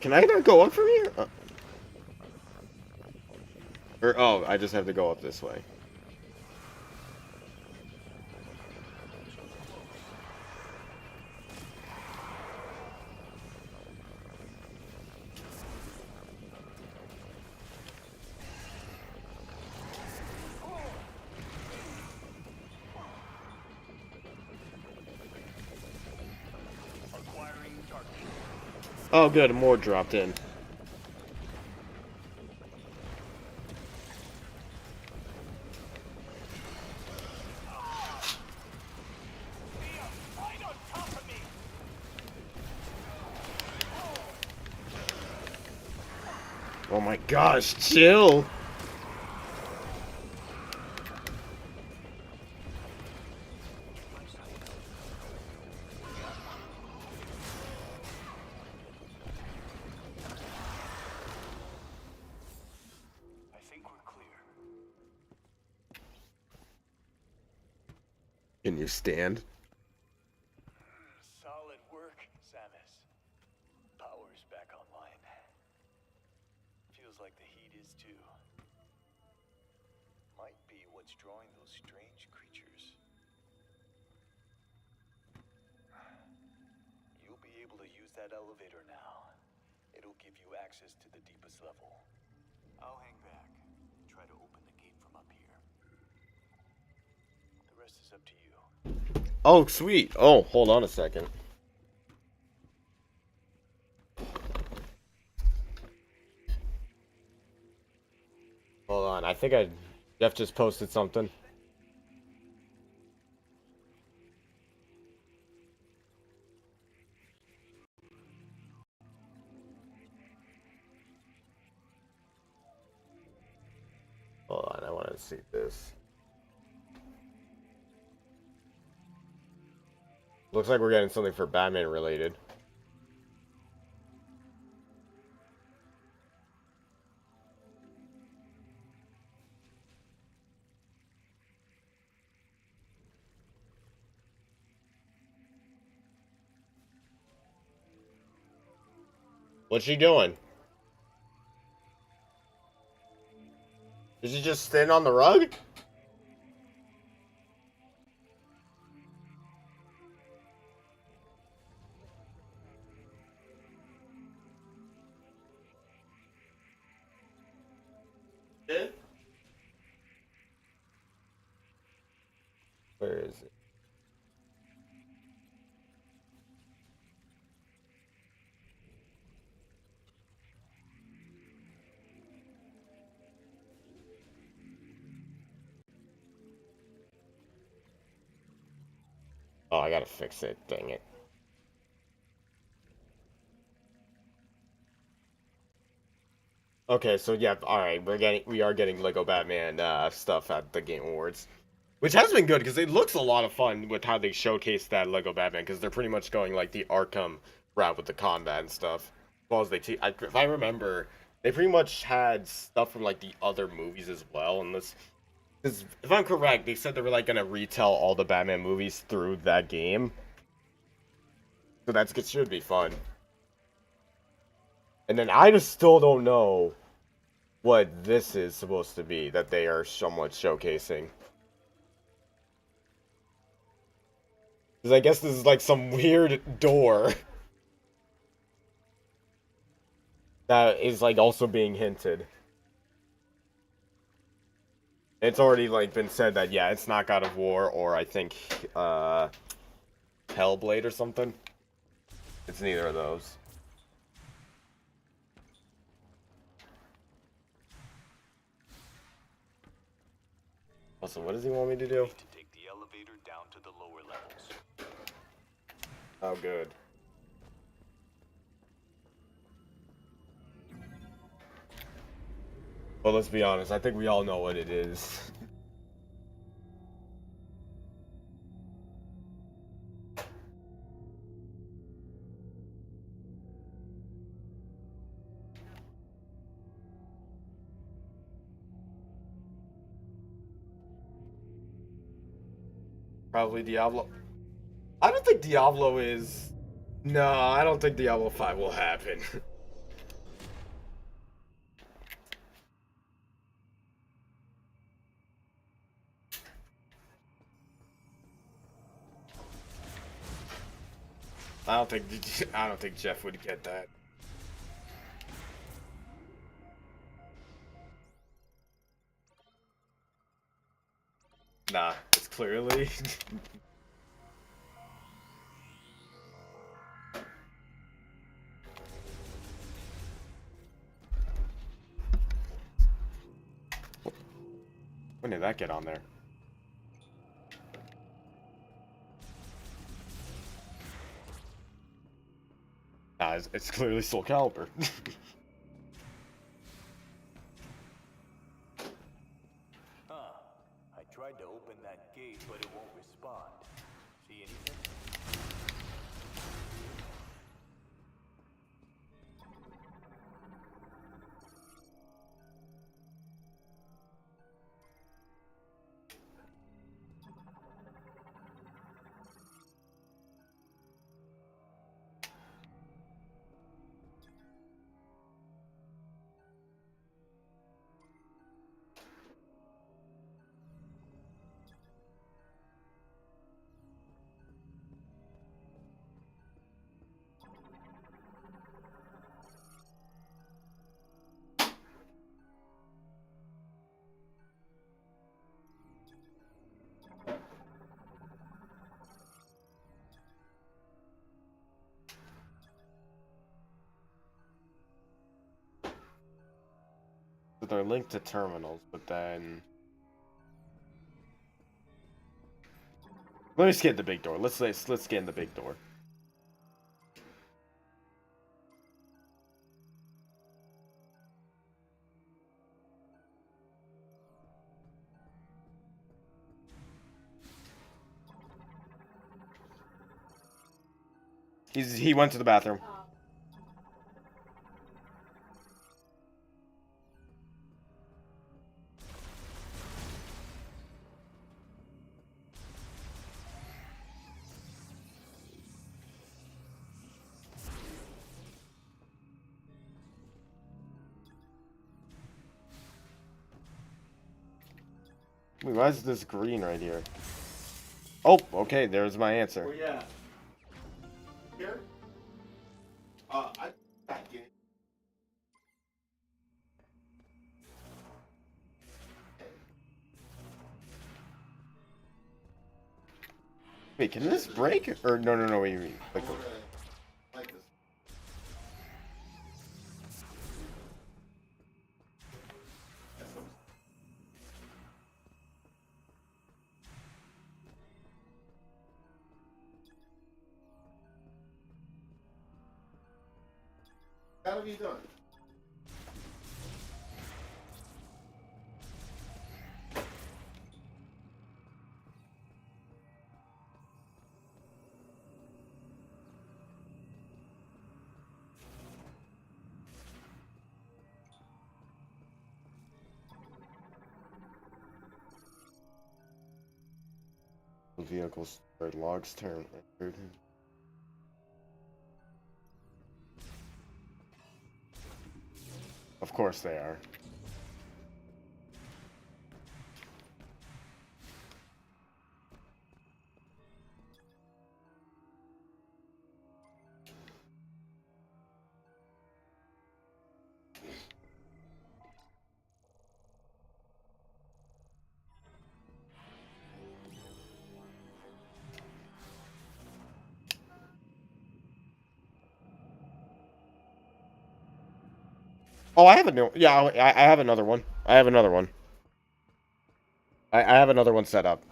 Can I not go up from here? Or, oh, I just have to go up this way. Oh, good. More dropped in. Right on top of me! Oh my gosh, chill. I think we're clear. Can you stand? Solid work, Samus. Power's back online. Feels like the heat is too. Might be what's drawing those strange creatures. You'll be able to use that elevator now. It'll give you access to the deepest level. I'll hang back. Try to open the gate from up here. The rest is up to you. Oh, sweet. Oh, hold on a second. Hold on. I think Jeff just posted something. Hold on. I want to see this. Looks like we're getting something for Batman related. What's she doing? Is she just standing on the rug? Yeah. Where is it? Oh, I gotta fix it. Dang it. Okay, so yeah, all right, we are getting Lego Batman stuff at the Game Awards, which has been good because it looks a lot of fun with how they showcase that Lego Batman because they're pretty much going like the Arkham route with the combat and stuff. As well as if I remember, they pretty much had stuff from like the other movies as well. And this, because if I'm correct, they said they were like gonna retell all the Batman movies through that game, so it should be fun. And then I just still don't know what this is supposed to be that they are somewhat showcasing. Because I guess this is like some weird door that is like also being hinted. It's already like been said that yeah, it's not God of War or I think Hellblade or something. It's neither of those. Also, what does he want me to do? To take the elevator down to the lower levels. Oh, good. Well, let's be honest. I think we all know what it is. Probably Diablo. I don't think Diablo is. No, I don't think Diablo 5 will happen. I don't think Jeff would get that. Nah, it's clearly. When did that get on there? It's clearly Soul Calibur. I tried to open that gate, but it won't respond. See anything? So they're linked to terminals, but then... Let me scan the big door. Let's scan the big door. He went to the bathroom. Wait, why is this green right here? Oh, okay, there's my answer. Well, yeah. Here? I back in. Wait, can this break? Or no, wait, like, Like this. How have you done? vehicles or logs turn entered. Of course they are. Oh, I have a new. Yeah, I have another one. I have another one. I have another one set up.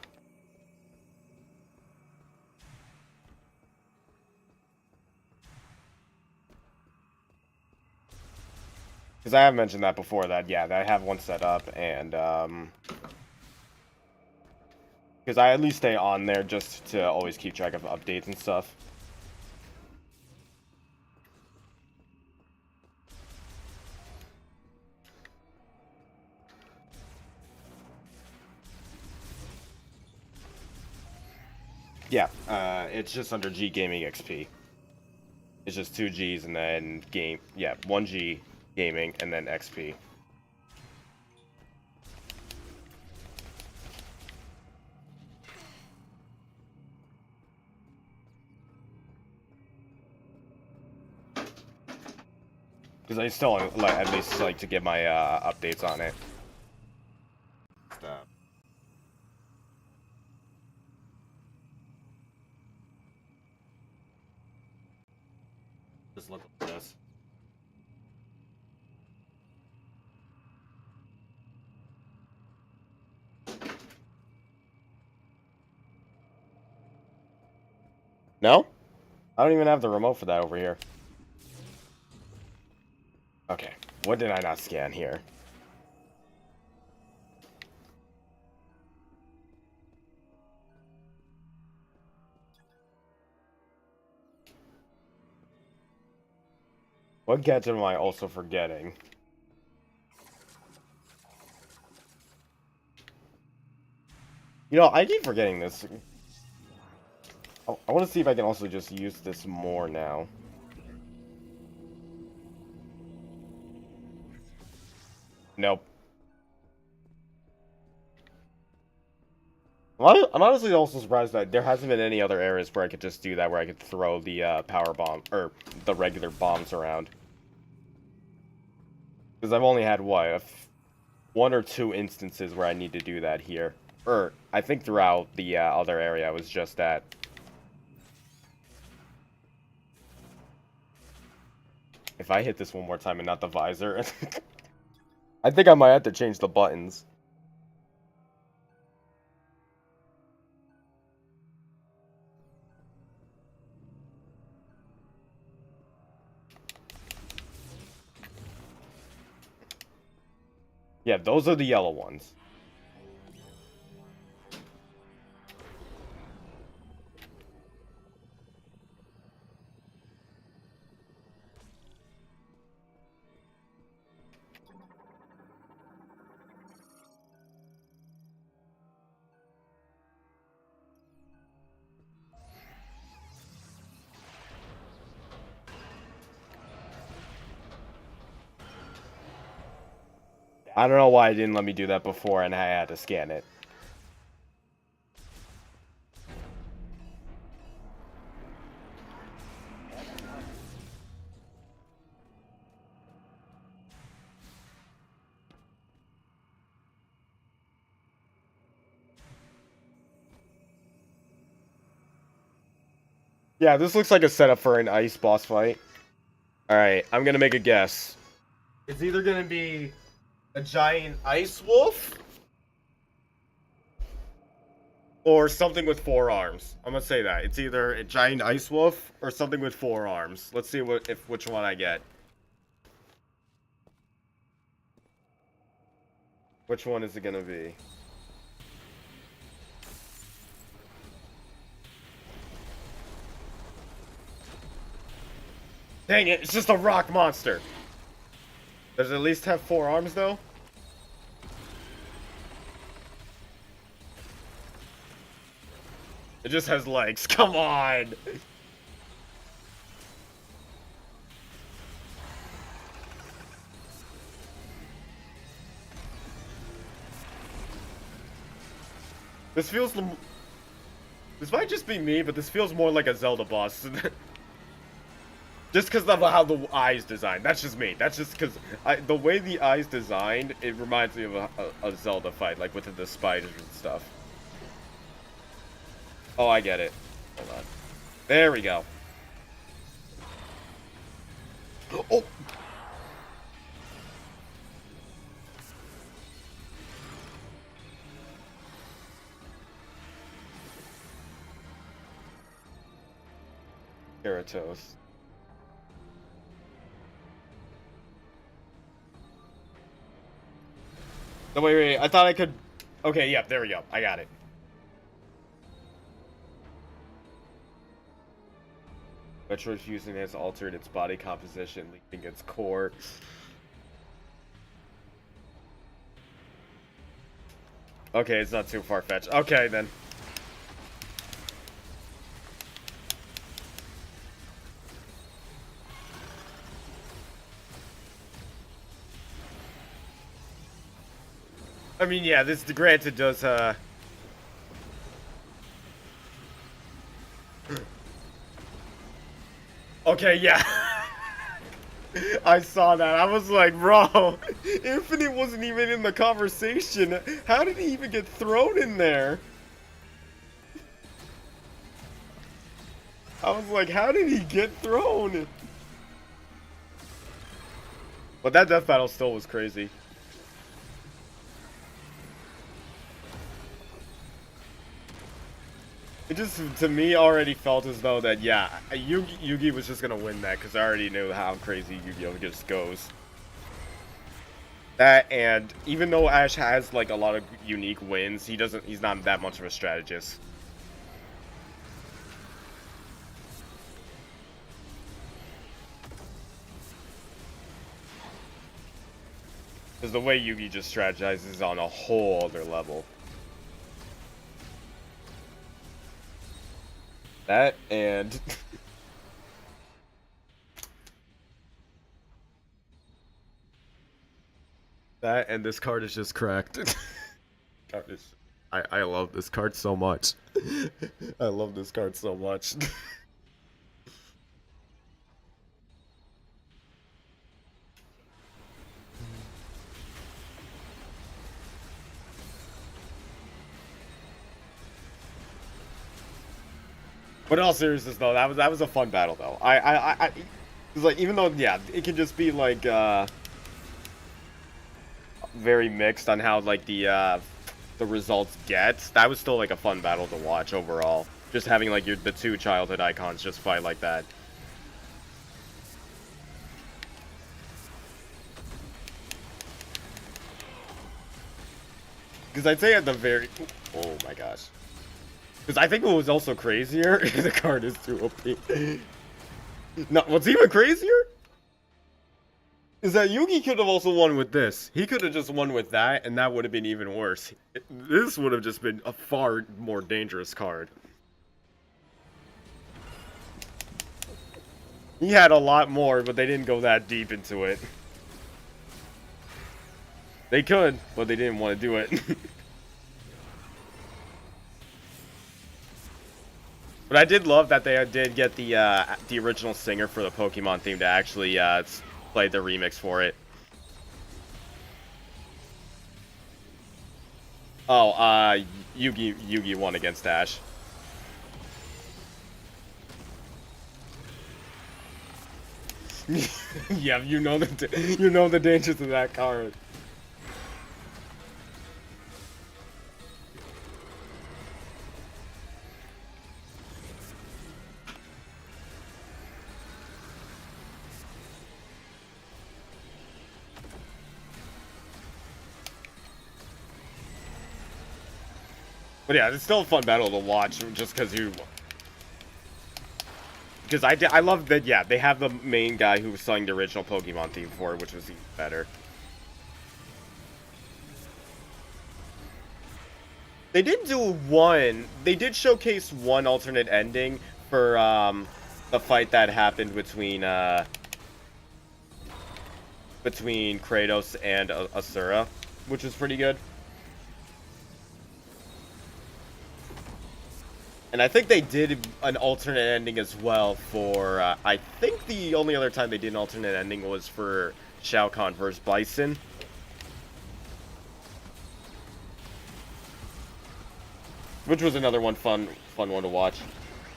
Because I have mentioned that before. That yeah, that I have one set up, and because I at least stay on there just to always keep track of updates and stuff. Yeah, it's just under G Gaming XP. It's just 2 Gs and then game. Yeah, 1 G gaming and then XP. Because I still like at least like to get my updates on it. Stop. Just look at this. No? I don't even have the remote for that over here. Okay, what did I not scan here? What gadget am I also forgetting? You know, I keep forgetting this. I want to see if I can also just use this more now. Nope. I'm honestly also surprised that there hasn't been any other areas where I could just do that, where I could throw the power bomb, or the regular bombs around. Because I've only had, what, one or two instances where I need to do that here. Or, I think throughout the other area I was just at. If I hit this one more time and not the visor, I think I might have to change the buttons. Yeah, those are the yellow ones. I don't know why it didn't let me do that before and I had to scan it. Yeah, this looks like a setup for an ice boss fight. Alright, I'm gonna make a guess. It's either gonna be a giant ice wolf or something with 4 arms. I'm gonna say that. It's either a giant ice wolf or something with 4 arms. Let's see which one I get. Which one is it gonna be? Dang it, it's just a rock monster. Does it at least have 4 arms though? It just has legs. Come on! This feels... This might just be me, but this feels more like a Zelda boss. Just because of how the eye's designed. That's just me. That's just because the way the eye's designed, it reminds me of a Zelda fight, like with the spiders and stuff. Oh, I get it. Hold on. There we go. Oh! Gyarados. No, wait. I thought I could... Okay, yeah, there we go. I got it. Metroid fusing has altered its body composition, leaving its core. Okay, it's not too far-fetched. Okay, then. I mean, yeah, this granted does, Okay, yeah. I saw that. I was like, bro, Infinite wasn't even in the conversation. How did he even get thrown in there? I was like, how did he get thrown? But that death battle still was crazy. It just, to me, already felt as though that, yeah, Yugi was just gonna win that, because I already knew how crazy Yu-Gi-Oh! Just goes. That, and even though Ash has, like, a lot of unique wins, he's not that much of a strategist. Because the way Yugi just strategizes is on a whole other level. That, and... that, and this card is just cracked. I love this card so much. I love this card so much. But in all seriousness, though, that was a fun battle, though. It's like, even though, yeah, it can just be like very mixed on how like the results get. That was still like a fun battle to watch overall. Just having like the two childhood icons just fight like that. Because I'd say at the very... oh my gosh. Because I think what was also crazier, the card is too OP. No, what's even crazier is that Yugi could have also won with this. He could have just won with that, and that would have been even worse. This would have just been a far more dangerous card. He had a lot more, but they didn't go that deep into it. They could, but they didn't want to do it. But I did love that they did get the original singer for the Pokemon theme to actually play the remix for it. Oh, Yugi won against Ash. Yeah, you know the dangers of that card. But yeah, it's still a fun battle to watch, just because you... because I love that, yeah, they have the main guy who sang the original Pokemon theme for it, which was even better. They did showcase one alternate ending for, the fight that happened between Kratos and Asura, which was pretty good. And I think they did an alternate ending as well for, I think the only other time they did an alternate ending was for Shao Kahn vs. Bison. Which was another fun one to watch.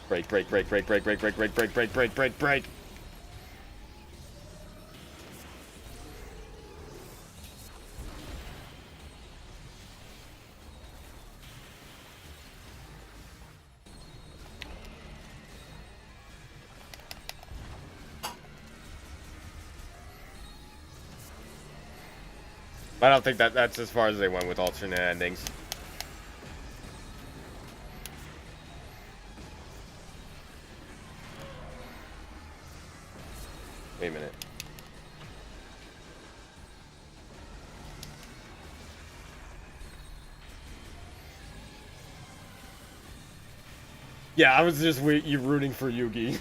Break. I don't think that's as far as they went with alternate endings. Wait a minute. Yeah, I was just you rooting for Yugi.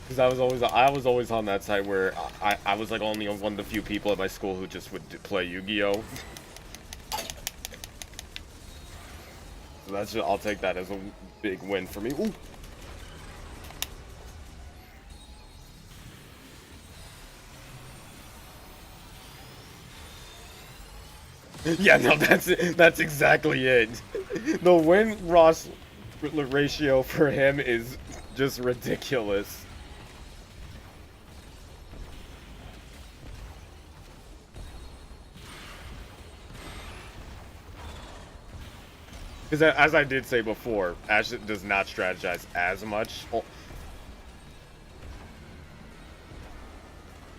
Because I was always on that side where I was like only one of the few people at my school who just would play Yu-Gi-Oh. So I'll take that as a big win for me. Ooh. Yeah, no, that's exactly it. The win-loss ratio for him is just ridiculous. Because as I did say before, Ash does not strategize as much.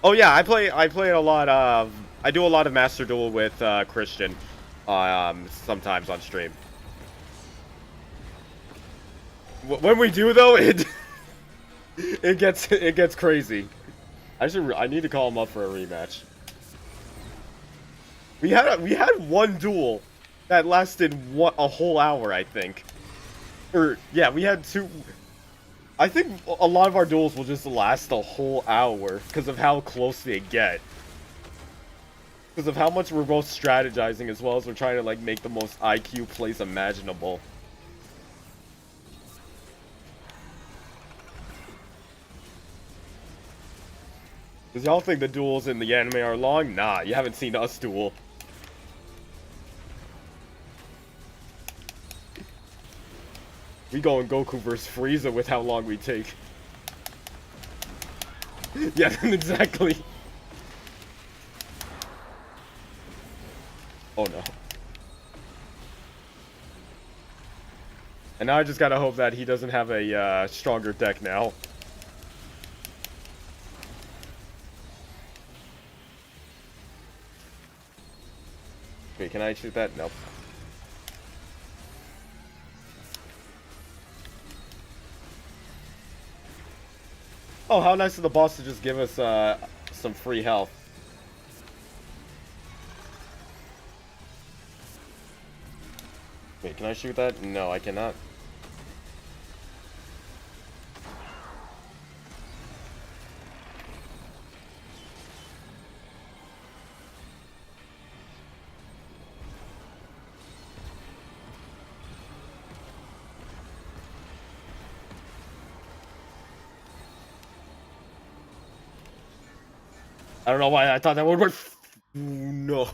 Oh yeah, I play a lot of I do a lot of Master Duel with Christian, sometimes on stream. When we do though, it gets crazy. I need to call him up for a rematch. We had one duel that lasted a whole hour, I think. Or yeah, we had two. I think a lot of our duels will just last a whole hour because of how close they get. Because of how much we're both strategizing as well as we're trying to like make the most IQ plays imaginable. Does y'all think the duels in the anime are long? Nah, you haven't seen us duel. We going Goku versus Frieza with how long we take. Yeah, exactly. Oh no. And now I just gotta hope that he doesn't have a stronger deck now. Wait, can I shoot that? Nope. Oh, how nice of the boss to just give us some free health. Wait, can I shoot that? No, I cannot. I don't know why I thought that would work. No.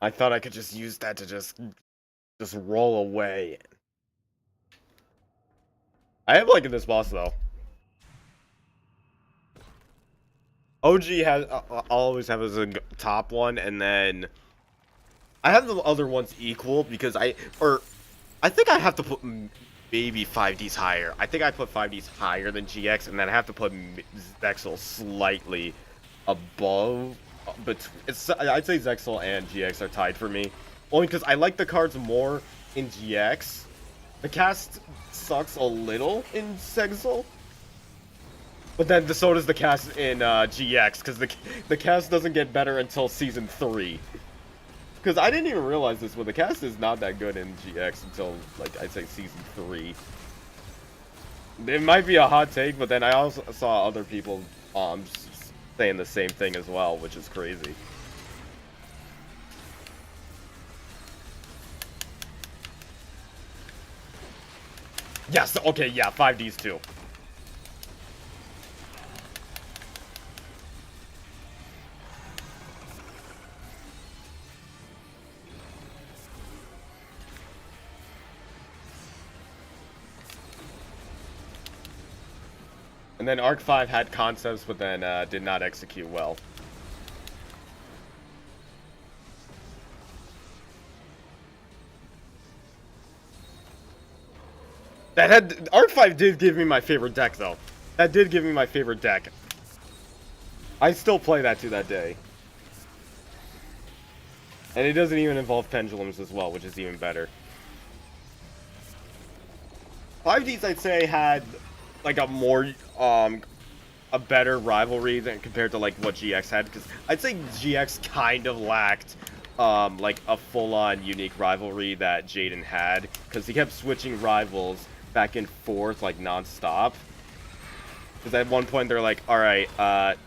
I thought I could just use that to just roll away. I am liking this boss though. OG has I'll always have as a top one, and then I have the other ones equal because I think I have to put maybe 5Ds higher. I think I put 5Ds higher than GX, and then I have to put Zexal slightly above. But I'd say Zexal and GX are tied for me, only because I like the cards more in GX. The cast sucks a little in Zexal, but then so does the cast in GX, because the cast doesn't get better until Season 3. Because I didn't even realize this, but the cast is not that good in GX until, like, I'd say Season 3. It might be a hot take, but then I also saw other people saying the same thing as well, which is crazy. Yes, okay, yeah, 5Ds too. And then Arc 5 had concepts, but then did not execute well. Arc 5 did give me my favorite deck, though. That did give me my favorite deck. I still play that to that day. And it doesn't even involve pendulums as well, which is even better. 5Ds, I'd say, had like a more a better rivalry than compared to like what GX had, because I'd say GX kind of lacked like a full-on unique rivalry that Jaden had, because he kept switching rivals back and forth like non-stop. Because at one point they're like, all right,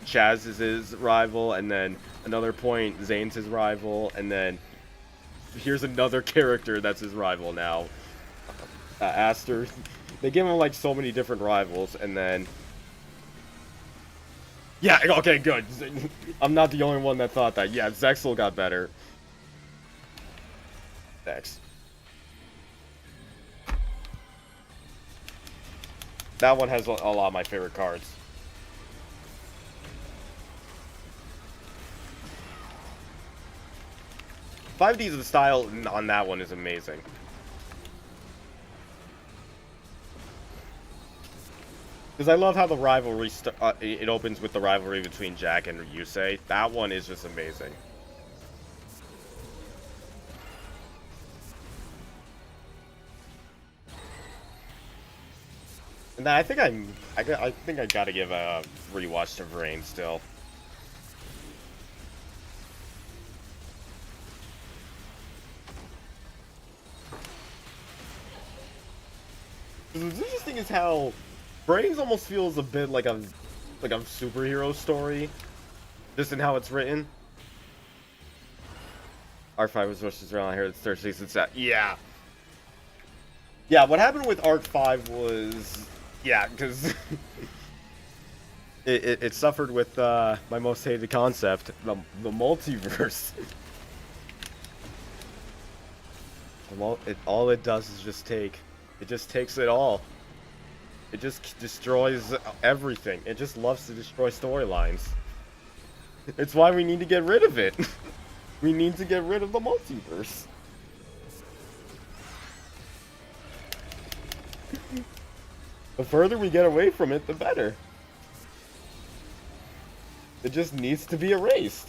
Chaz is his rival, and then another point Zane's his rival, and then here's another character that's his rival now, Aster. They give him like so many different rivals, and then yeah, okay, good. I'm not the only one that thought that. Yeah, Zexal got better. Thanks. That one has a lot of my favorite cards. 5D's the style on that one is amazing. Because I love how the rivalry, it opens with the rivalry between Jack and Ryusei. That one is just amazing. And I think I think I gotta give a rewatch to Vrain still. The interesting is how Brains almost feels a bit like a superhero story, just in how it's written. Arc 5 was rushed around here. It's third season set. Yeah. Yeah, what happened with Arc 5 was, yeah, because it suffered with my most hated concept, the multiverse. All it does is just take. It just takes it all. It just destroys everything. It just loves to destroy storylines. It's why we need to get rid of it. We need to get rid of the multiverse. The further we get away from it, the better. It just needs to be erased.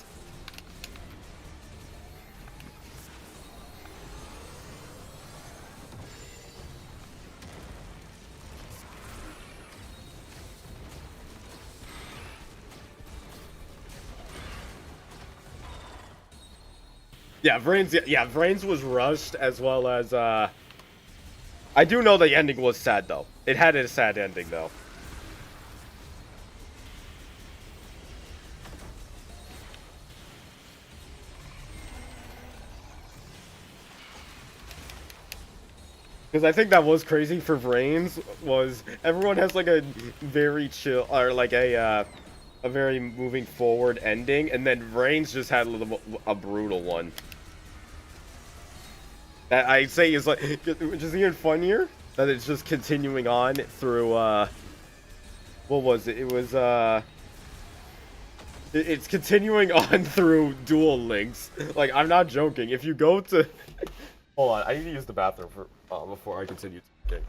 Yeah, Vrains was rushed, as well as, I do know the ending was sad, though. It had a sad ending, though. Because I think that was crazy for Vrains, was everyone has, like, a very chill, or, like, a very moving forward ending, and then Vrains just had a brutal one. That I'd say is like, which is even funnier, that it's just continuing on through, what was it? It was, it's continuing on through Duel Links. Like, I'm not joking. If you go to, hold on, I need to use the bathroom for, before I continue talking.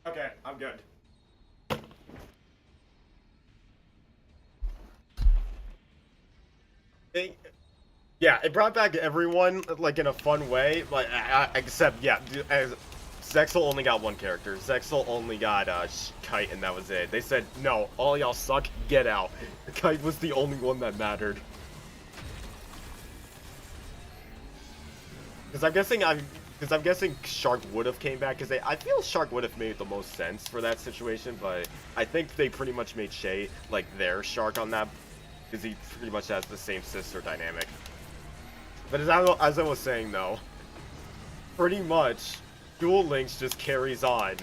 Okay, I'm good. Yeah, it brought back everyone, like, in a fun way, like, except, yeah, Zexel only got one character. Zexel only got, Kite, and that was it. They said, no, all y'all suck, get out. Kite was the only one that mattered. Because I'm guessing Shark would have came back, because I feel Shark would have made the most sense for that situation, but I think they pretty much made Shay, like, their Shark on that, because he pretty much has the same sister dynamic. But as I was saying, though, pretty much, Duel Links just carries on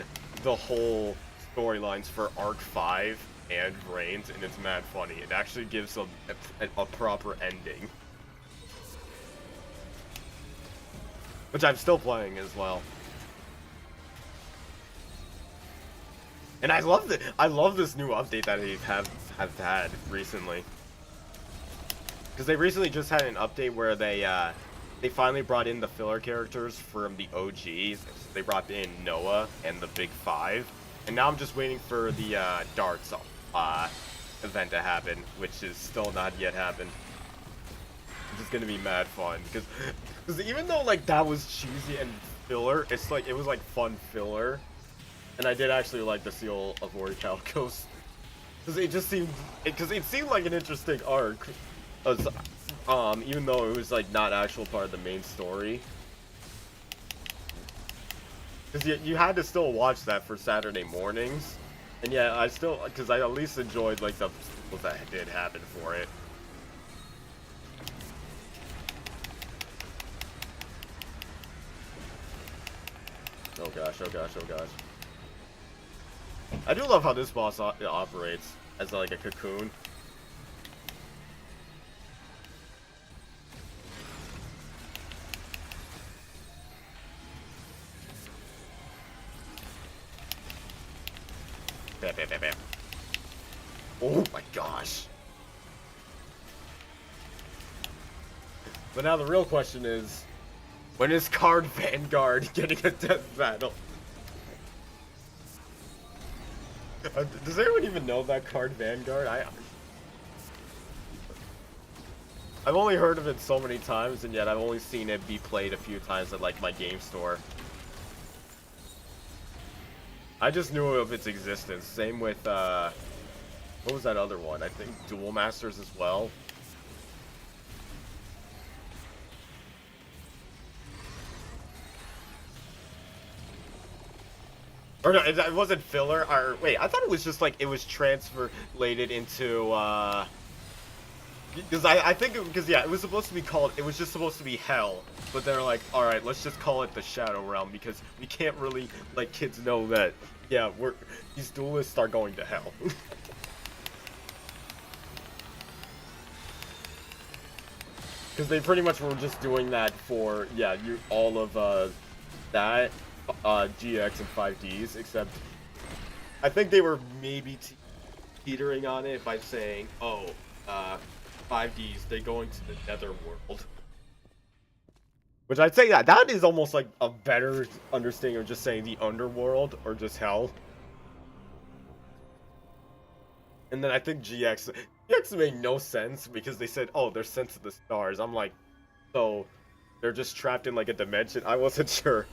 the whole storylines for Arc 5 and Vrains, and it's mad funny. It actually gives a proper ending. Which I'm still playing as well. And I love this new update that they have had recently. Because they recently just had an update where they finally brought in the filler characters from the OGs. They brought in Noah and the Big Five. And now I'm just waiting for the darts event to happen, which is still not yet happened. It's just gonna be mad fun, because even though, like, that was cheesy and filler, it's like, it was like fun filler. And I did actually like the Seal of Orichalcos. Because it seemed like an interesting arc. Even though it was, like, not actual part of the main story. Because you had to still watch that for Saturday mornings. And yeah, I still, because I at least enjoyed like the what that did happen for it. Oh gosh, oh gosh, oh gosh. I do love how this boss operates as like a cocoon. Bam, bam, bam, bam. Oh my gosh. But now the real question is, when is Card Vanguard getting a death battle? Does anyone even know that Card Vanguard? I've only heard of it so many times, and yet I've only seen it be played a few times at like my game store. I just knew of its existence. Same with what was that other one? I think Duel Masters as well. Or no, it wasn't filler. Or wait, I thought it was just like it was translated into because I think because yeah, it was supposed to be called. It was just supposed to be Hell, but they're like, all right, let's just call it the Shadow Realm because we can't really let kids know that yeah, these duelists are going to hell. Because they pretty much were just doing that for yeah, all of that GX and 5Ds, except I think they were maybe teetering on it by saying, oh, 5Ds, they're going to the nether world. Which I'd say that is almost like a better understanding of just saying the underworld or just hell. And then I think GX made no sense because they said, oh, they're sent to the stars. I'm like, so they're just trapped in like a dimension? I wasn't sure.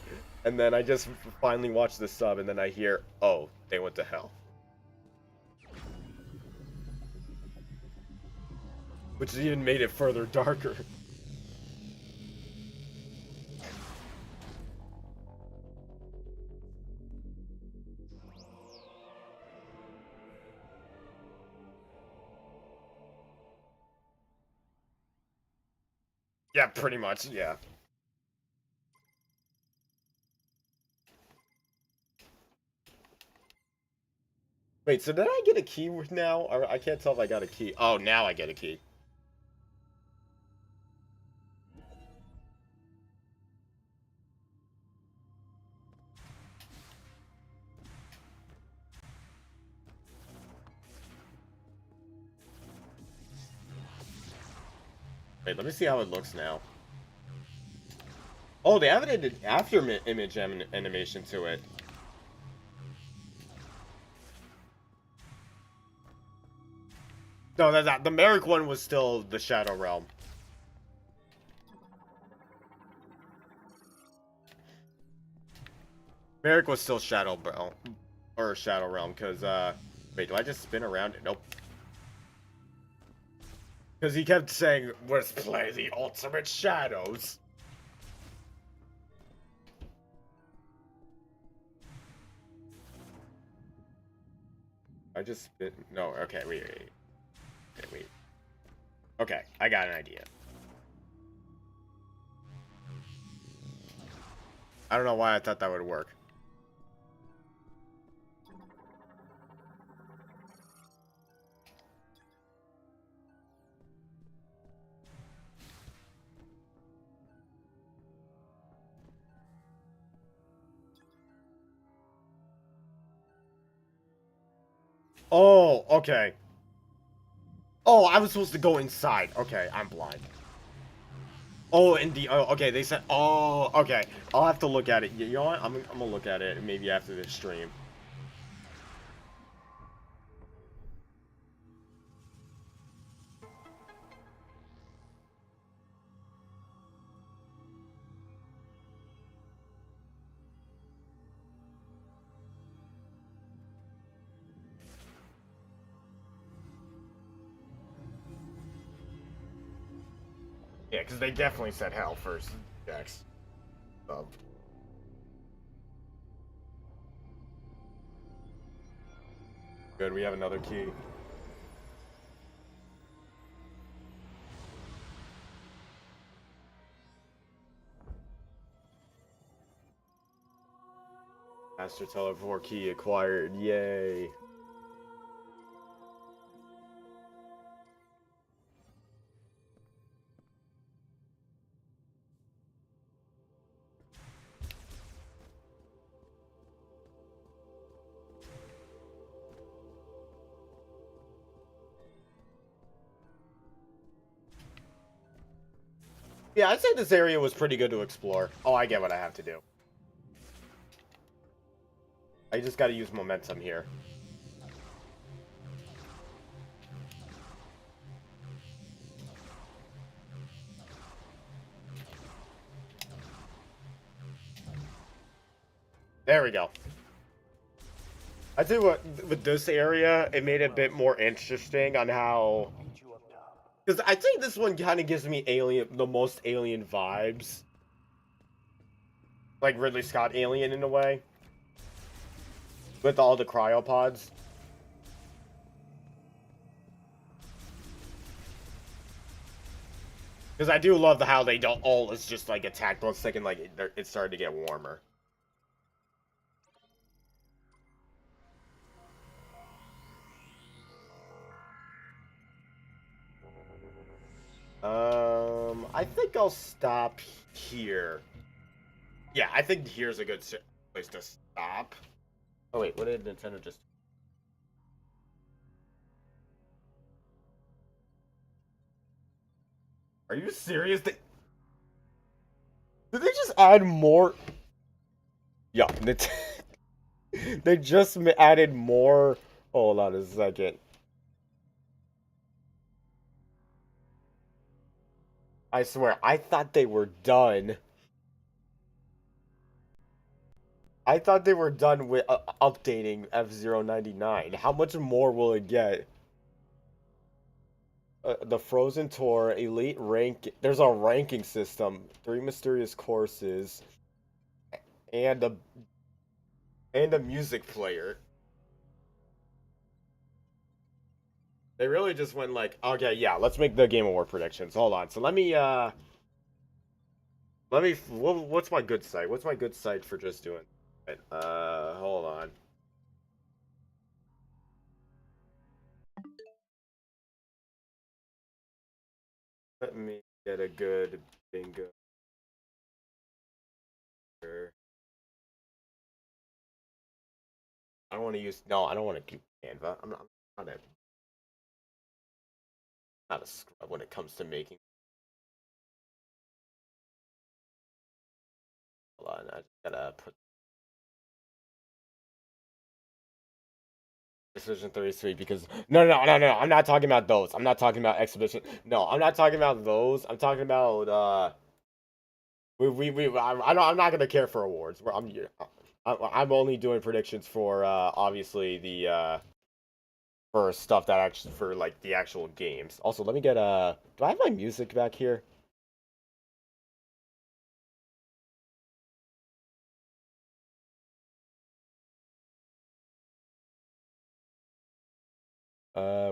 And then I just finally watched the sub and then I hear, oh, they went to hell. Which even made it further darker. Yeah, pretty much, yeah. Wait, so did I get a key now? Or I can't tell if I got a key. Oh, now I get a key. Wait, let me see how it looks now. Oh, they added an after image animation to it. No, the Merrick one was still the Shadow Realm. Merrick was still Shadow Realm, or Shadow Realm, because wait, do I just spin around it? Nope. Because he kept saying, let's play the ultimate shadows. I just spin. No, okay, wait. Okay, wait. Okay, I got an idea. I don't know why I thought that would work. Oh, okay. Oh, I was supposed to go inside. Okay, I'm blind. Oh, okay, they said, oh, okay. I'll have to look at it. You know what? I'm gonna look at it maybe after this stream. Yeah, because they definitely said hell first, Dex. Good, we have another key. Master teleport key acquired. Yay. Yeah, I'd say this area was pretty good to explore. Oh, I get what I have to do. I just gotta use momentum here. There we go. I tell you what, with this area, it made it a bit more interesting on how... Meet you up top. Because I think this one kind of gives me the most alien vibes. Like Ridley Scott Alien in a way. With all the cryopods. Because I do love how they don't all it's just like attack both second like it started to get warmer. I think I'll stop here. Yeah, I think here's a good place to stop. Oh wait, what did Nintendo just... Are you serious? Did they just add more? Yeah, they just added more. Hold on a second. I swear, I thought they were done. I thought they were done with updating F-099. How much more will it get? The Frozen Tour, Elite Rank. There's a ranking system, 3 mysterious courses, and a music player. They really just went like, okay, yeah, let's make the Game Award predictions. Hold on. So let me what's my good site? What's my good site for just doing it? Hold on. Let me get a good bingo. I don't want to use, no, I don't want to keep Canva. I'm not a scrub when it comes to making. Hold on, I just gotta put Decision 33 because no, I'm not talking about those. I'm not talking about exhibition. No, I'm not talking about those. I'm talking about I'm not gonna care for awards. I'm only doing predictions for obviously the for stuff that actually for like the actual games. Also, let me get do I have my music back here?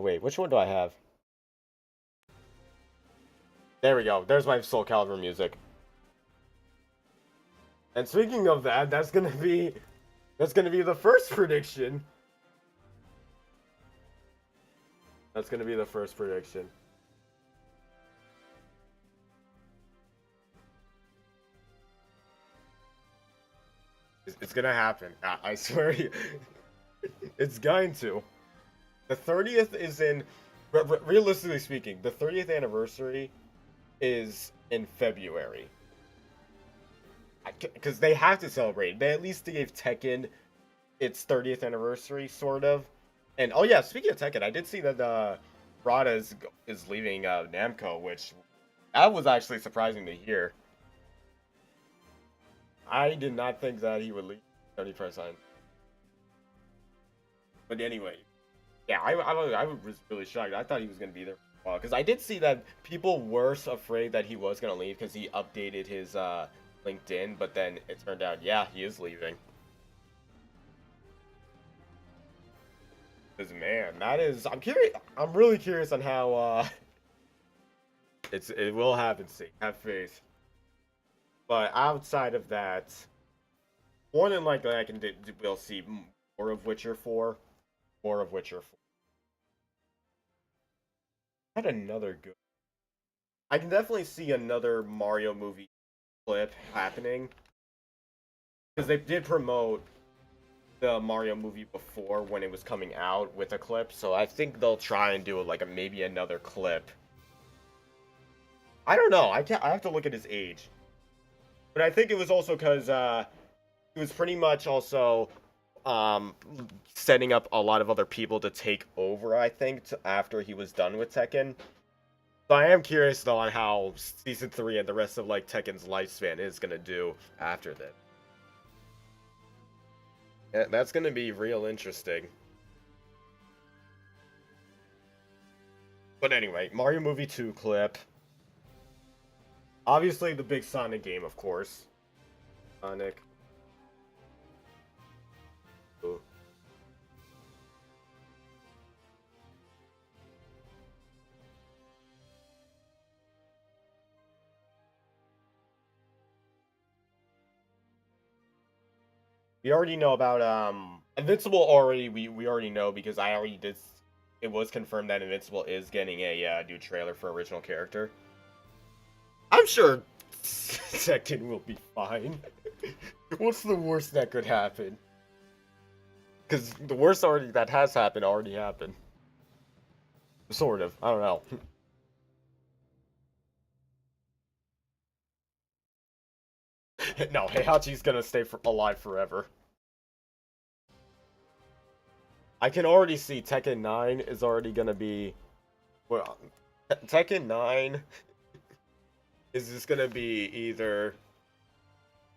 Wait, which one do I have? There we go. There's my Soul Calibur music. And speaking of that, that's gonna be the first prediction. That's gonna be the first prediction. It's gonna happen. I swear you. It's going to. The 30th is in. Realistically speaking, the 30th anniversary is in February. Because they have to celebrate. They at least gave Tekken its 30th anniversary, sort of. And oh yeah, speaking of Tekken, I did see that Rada is leaving Namco, which that was actually surprising to hear. I did not think that he would leave 30%. But anyway, yeah, I was really shocked. I thought he was going to be there for a while. Because I did see that people were afraid that he was going to leave because he updated his LinkedIn. But then it turned out, yeah, he is leaving. Cause man, that is. I'm curious. I'm really curious on how it will happen. See, have faith. But outside of that, more than likely, we'll see more of Witcher 4. More of Witcher 4. Had another good. I can definitely see another Mario movie clip happening because they did promote the Mario movie before when it was coming out with a clip, so I think they'll try and do like maybe another clip. I don't know. I have to look at his age, but I think it was also because he was pretty much also setting up a lot of other people to take over. I think after he was done with Tekken. So I am curious though on how season 3 and the rest of like Tekken's lifespan is gonna do after that. Yeah, that's gonna be real interesting. But anyway, Mario Movie 2 clip. Obviously the big Sonic game, of course. Sonic. Ooh. We already know about Invincible already we already know because I already did it was confirmed that Invincible is getting a new trailer for original character. I'm sure Tekken will be fine. What's the worst that could happen? Because the worst already that has happened already happened. Sort of. I don't know. No, Heihachi's gonna stay alive forever. I can already see Tekken 9 is already gonna be. Well, Tekken 9 is just gonna be either.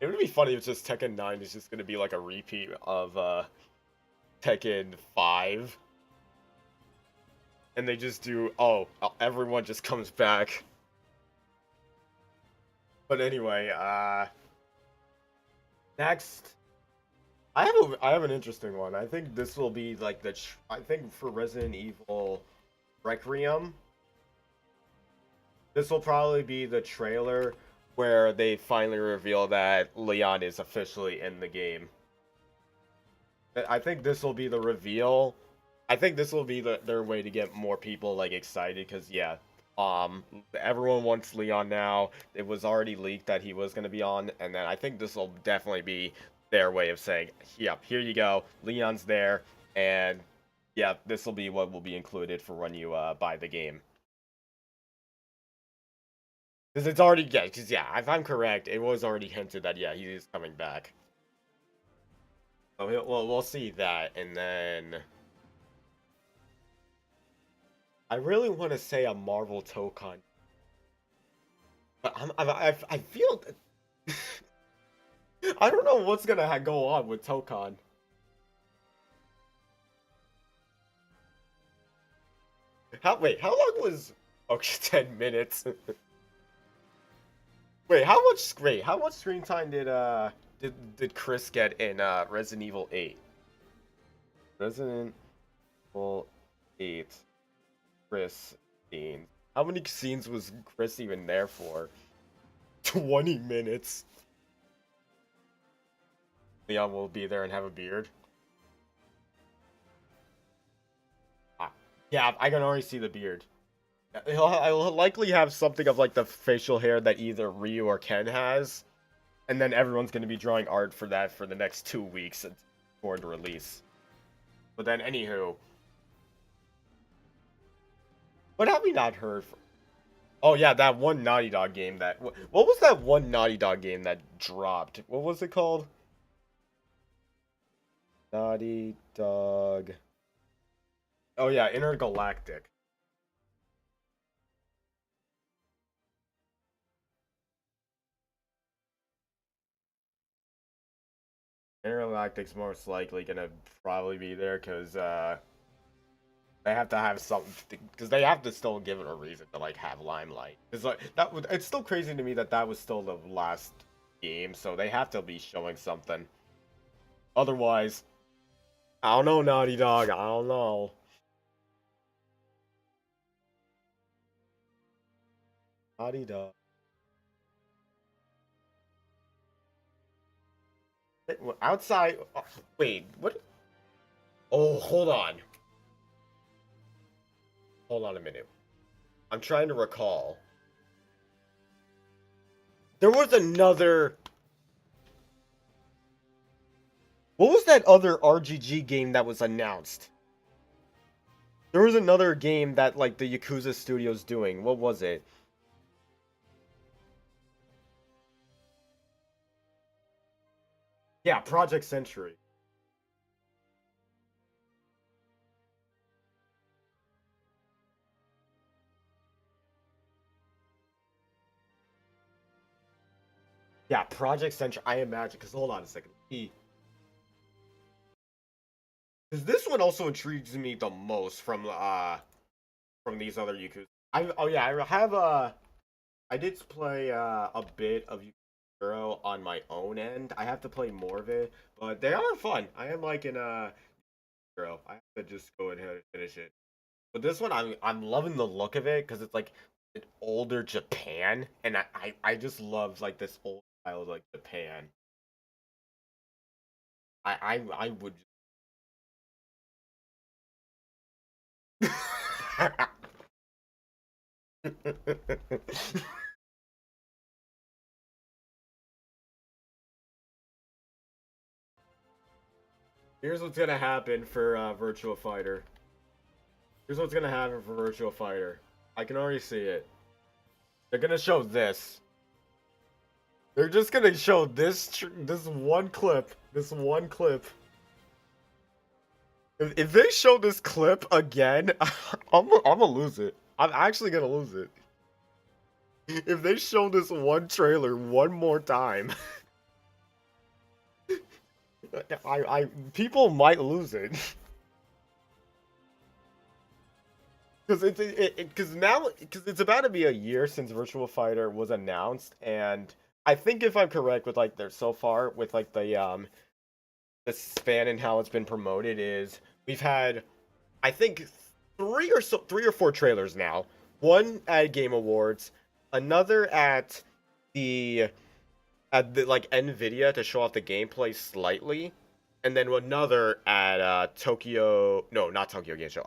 It would be funny if just Tekken 9 is just gonna be like a repeat of Tekken 5. And they just do, oh, everyone just comes back. But anyway, next, I have an interesting one. I think this will be like I think for Resident Evil Requiem, this will probably be the trailer where they finally reveal that Leon is officially in the game. I think this will be the reveal. I think this will be their way to get more people like excited because yeah, everyone wants Leon now. It was already leaked that he was gonna be on, and then I think this will definitely be their way of saying, "Yep, here you go, Leon's there," and yeah, this will be what will be included for when you buy the game. Because it's already because yeah, if I'm correct, it was already hinted that yeah, he is coming back. So we'll see that, and then. I really want to say a Marvel Tokon, but I feel I don't know what's gonna go on with Tokon. How long was? Okay, 10 minutes. How much screen time did Chris get in Resident Evil 8? Resident Evil 8. Chris scenes. How many scenes was Chris even there for? 20 minutes. Leon will be there and have a beard. Yeah, I can already see the beard. He'll likely have something of like the facial hair that either Ryu or Ken has, and then everyone's gonna be drawing art for that for the next 2 weeks before the release. But then, anywho, what have we not heard? Oh yeah, that one Naughty Dog game that. What was that one Naughty Dog game that dropped? What was it called? Naughty Dog. Oh yeah, Intergalactic. Intergalactic's most likely gonna probably be there because they have to have something because they have to still give it a reason to like have Limelight. It's like it's still crazy to me that that was still the last game, so they have to be showing something. Otherwise, I don't know, Naughty Dog. I don't know. Naughty Dog. Outside. Oh, wait, what? Oh, hold on. Hold on a minute. I'm trying to recall. There was another. What was that other RGG game that was announced? There was another game that like the Yakuza studio's doing. What was it? Yeah, Project Century. Yeah, Project Century. I imagine. Because hold on a second. Because this one also intrigues me the most from these other Yakuza. Oh yeah, I have I did play a bit of Euro on my own end. I have to play more of it, but they are fun. I am liking Euro. I have to just go ahead and finish it. But this one, I'm loving the look of it because it's like an older Japan, and I just love like this old style of like Japan. I would. Here's what's gonna happen for Virtua Fighter. Here's what's gonna happen for Virtua Fighter. I can already see it. They're gonna show this. They're just gonna show this one clip. This one clip. If they show this clip again, I'm gonna lose it. I'm actually gonna lose it. If they show this one trailer one more time, I people might lose it. Because it's about to be a year since Virtua Fighter was announced, and I think if I'm correct with like their so far with like the span and how it's been promoted is we've had I think three or four trailers now. One at Game Awards, another the at the like Nvidia to show off the gameplay slightly, and then another at Tokyo. No, not Tokyo Game Show.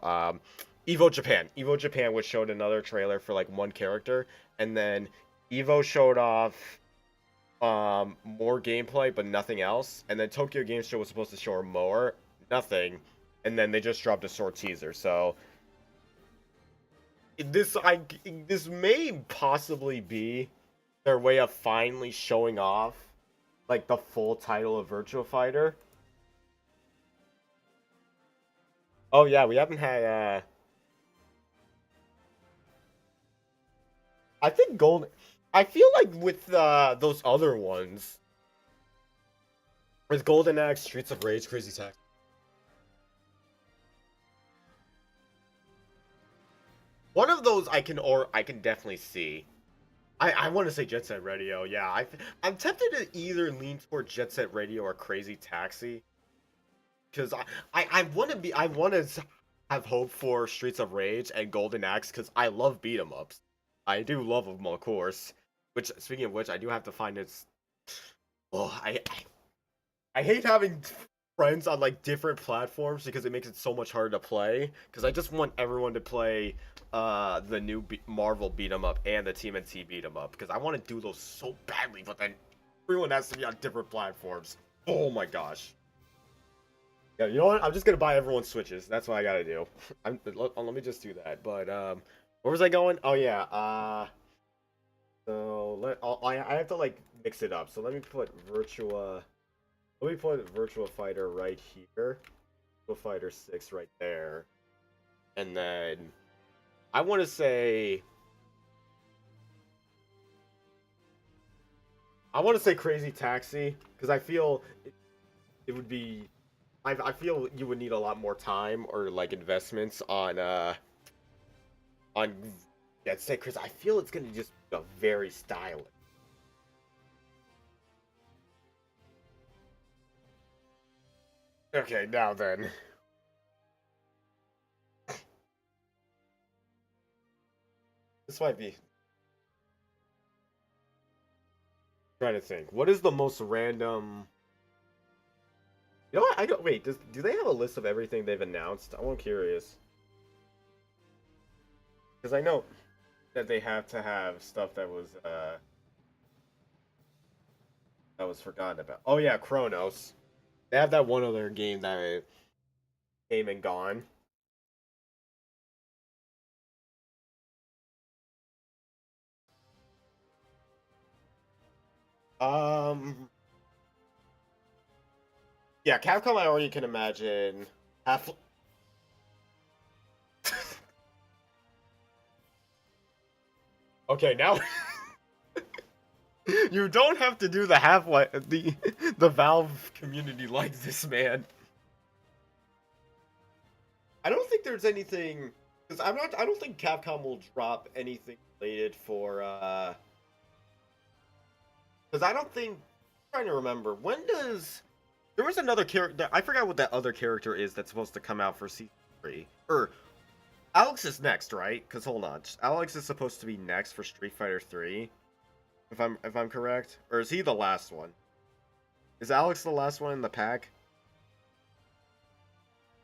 Evo Japan. Evo Japan, which showed another trailer for like one character, and then Evo showed off more gameplay but nothing else, and then Tokyo Game Show was supposed to show more, nothing, and then they just dropped a short teaser. So this may possibly be their way of finally showing off like the full title of Virtua Fighter. Oh yeah, we haven't had I think Gold I feel like with those other ones with Golden Axe, Streets of Rage, Crazy Taxi. One of those I can definitely see. I want to say Jet Set Radio. Yeah, I'm tempted to either lean toward Jet Set Radio or Crazy Taxi because I want to have hope for Streets of Rage and Golden Axe because I love beat 'em ups. I do love them, of course. Which, speaking of which, I do have to find its. Oh, I hate having friends on like different platforms because it makes it so much harder to play. Because I just want everyone to play the new Marvel beat 'em up and the TMNT beat 'em up because I want to do those so badly, but then everyone has to be on different platforms. Oh my gosh. Yeah, you know what? I'm just gonna buy everyone's Switches. That's what I gotta do. Let me just do that. But where was I going? Oh yeah. I have to like mix it up. So let me put Virtua. Let me put Virtua Fighter right here. Virtua Fighter 6 right there. And then I want to say Crazy Taxi because I feel it would be I feel you would need a lot more time or like investments on Jet Set because I feel it's gonna just be a very stylish. Okay, now then. This might be. Trying to think. What is the most random? You know what? I don't. Wait. Do they have a list of everything they've announced? I'm curious. Because I know that they have to have stuff that was forgotten about. Oh yeah, Chronos. They have that one other game that came and gone. Um. Yeah, Capcom. I already can imagine. Half. Okay, now you don't have to do the Half-Life. The Valve community likes this, man. I don't think there's anything because I'm not. I don't think Capcom will drop anything related for. Because I don't think. I'm trying to remember when does. There was another character. I forgot what that other character is that's supposed to come out for C3. Or Alex is next, right? Because hold on, Alex is supposed to be next for Street Fighter 3. If I'm correct, or is he the last one? Is Alex the last one in the pack?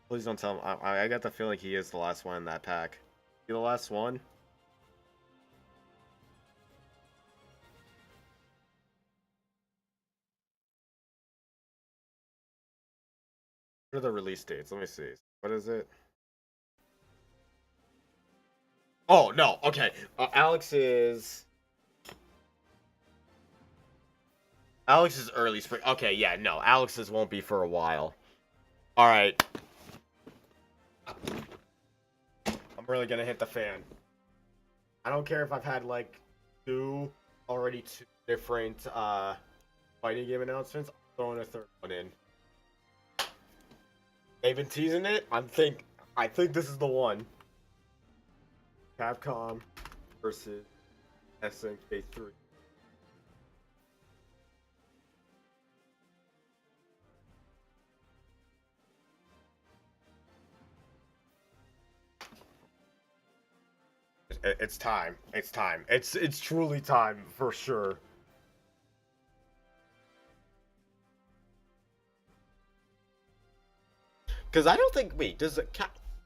Please don't tell him. I got the feeling he is the last one in that pack. He the last one? What are the release dates? Let me see. What is it? Oh no. Okay. Alex is early spring. Okay. Yeah. No. Alex's won't be for a while. All right. I'm really gonna hit the fan. I don't care if I've had like two different fighting game announcements. I'm throwing a third one in. They've been teasing it. I think this is the one. Capcom versus SNK3. It's time. It's time. It's truly time for sure. Because I don't think. Wait, does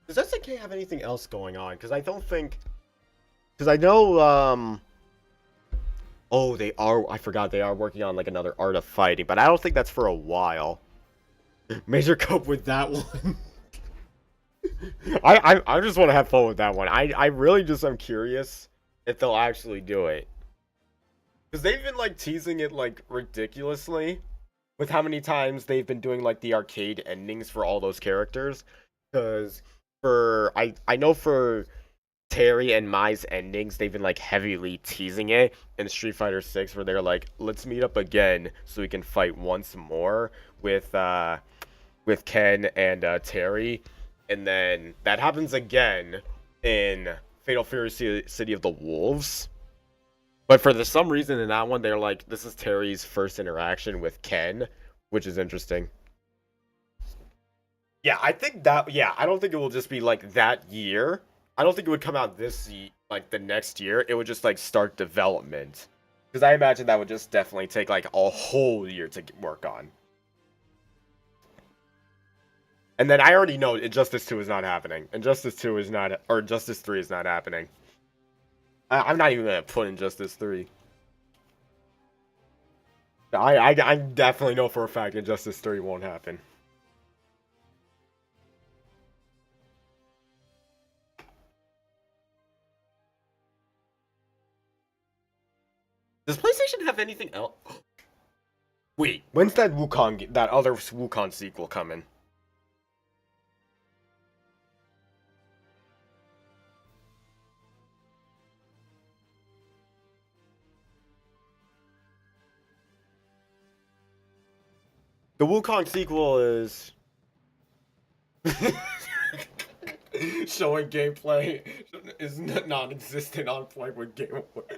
SNK have anything else going on? Because I don't think. Because I know. Oh, they are. I forgot they are working on like another Art of Fighting, but I don't think that's for a while. Major cope with that one. I just want to have fun with that one. I really just am curious if they'll actually do it. Because they've been like teasing it like ridiculously with how many times they've been doing like the arcade endings for all those characters. Because I know for Terry and Mai's endings, they've been like heavily teasing it in Street Fighter 6 where they're like, let's meet up again so we can fight once more with Ken and Terry. And then that happens again in Fatal Fury City of the Wolves. But for some reason in that one, they're like, this is Terry's first interaction with Ken, which is interesting. Yeah, I think that. Yeah, I don't think it will just be like that year. I don't think it would come out like the next year. It would just like start development, because I imagine that would just definitely take like a whole year to work on. And then I already know Injustice 2 is not happening. Injustice 2 is not, or Injustice 3 is not happening. I'm not even gonna put Injustice 3. I definitely know for a fact Injustice 3 won't happen. Does PlayStation have anything else? Wait, when's that other Wukong sequel coming? The Wukong sequel is showing gameplay is non-existent on point with gameplay.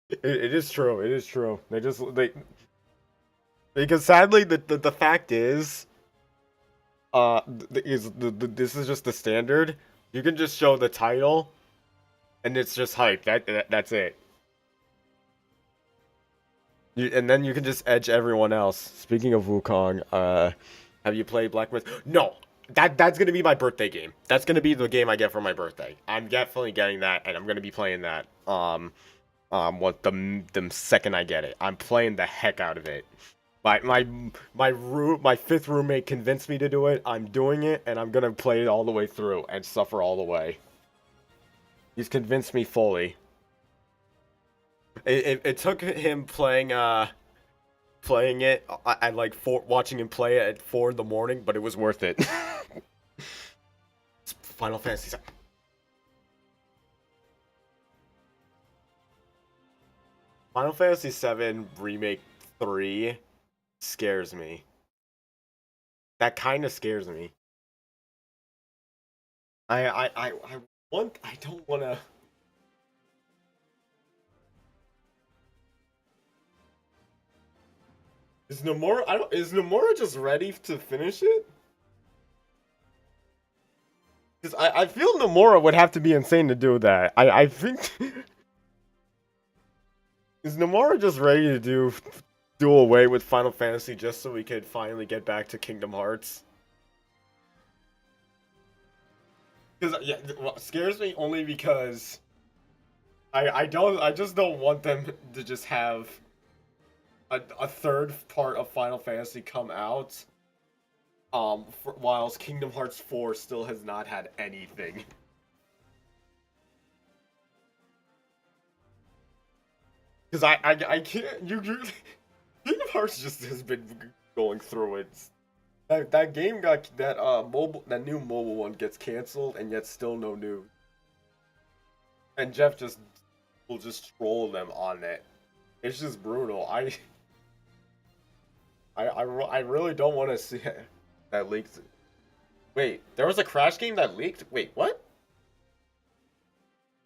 It is true. It is true. They Because sadly, the fact is, this is just the standard. You can just show the title, and it's just hype. That's it. And then you can just edge everyone else. Speaking of Wukong, have you played Black Myth? No, that's gonna be my birthday game. That's gonna be the game I get for my birthday. I'm definitely getting that, and I'm gonna be playing that. What the second I get it, I'm playing the heck out of it. My fifth roommate convinced me to do it. I'm doing it, and I'm gonna play it all the way through and suffer all the way. He's convinced me fully. It took him playing it at like watching him play it at 4 in the morning, but it was worth it. Final Fantasy. Final Fantasy VII Remake 3 scares me. That kind of scares me. I don't want to. Is Nomura just ready to finish it? Because I feel Nomura would have to be insane to do that. I think is Nomura just ready to do away with Final Fantasy just so we could finally get back to Kingdom Hearts? Because yeah, what scares me only because I just don't want them to just have a third part of Final Fantasy come out, whilst Kingdom Hearts 4 still has not had anything. Because I can't, Kingdom Hearts just has been going through it. That game got, that new mobile one gets canceled, and yet still no news. And Jeff will just troll them on it. It's just brutal. I really don't want to see that leaked. Wait, there was a Crash game that leaked? Wait, what?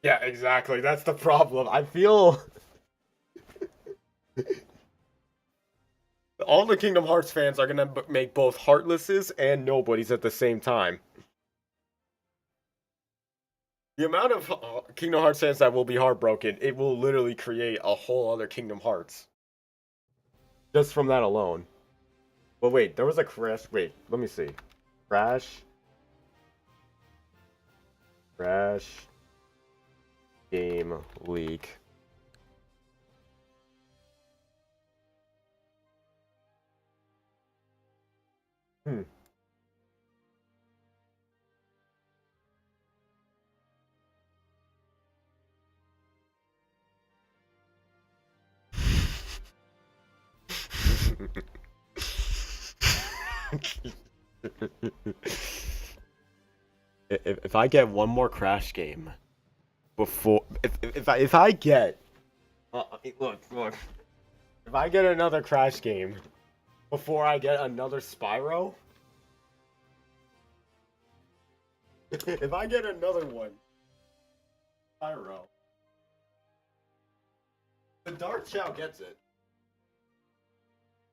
Yeah, exactly. That's the problem. I feel all the Kingdom Hearts fans are gonna make both Heartlesses and Nobodies at the same time. The amount of Kingdom Hearts fans that will be heartbroken, it will literally create a whole other Kingdom Hearts. Just from that alone. But wait, there was a Crash. Wait, let me see. Crash game leak. If I get one more Crash game before if I get look if I get another Crash game before I get another Spyro, if I get another one, Spyro, the Dark Chow gets it.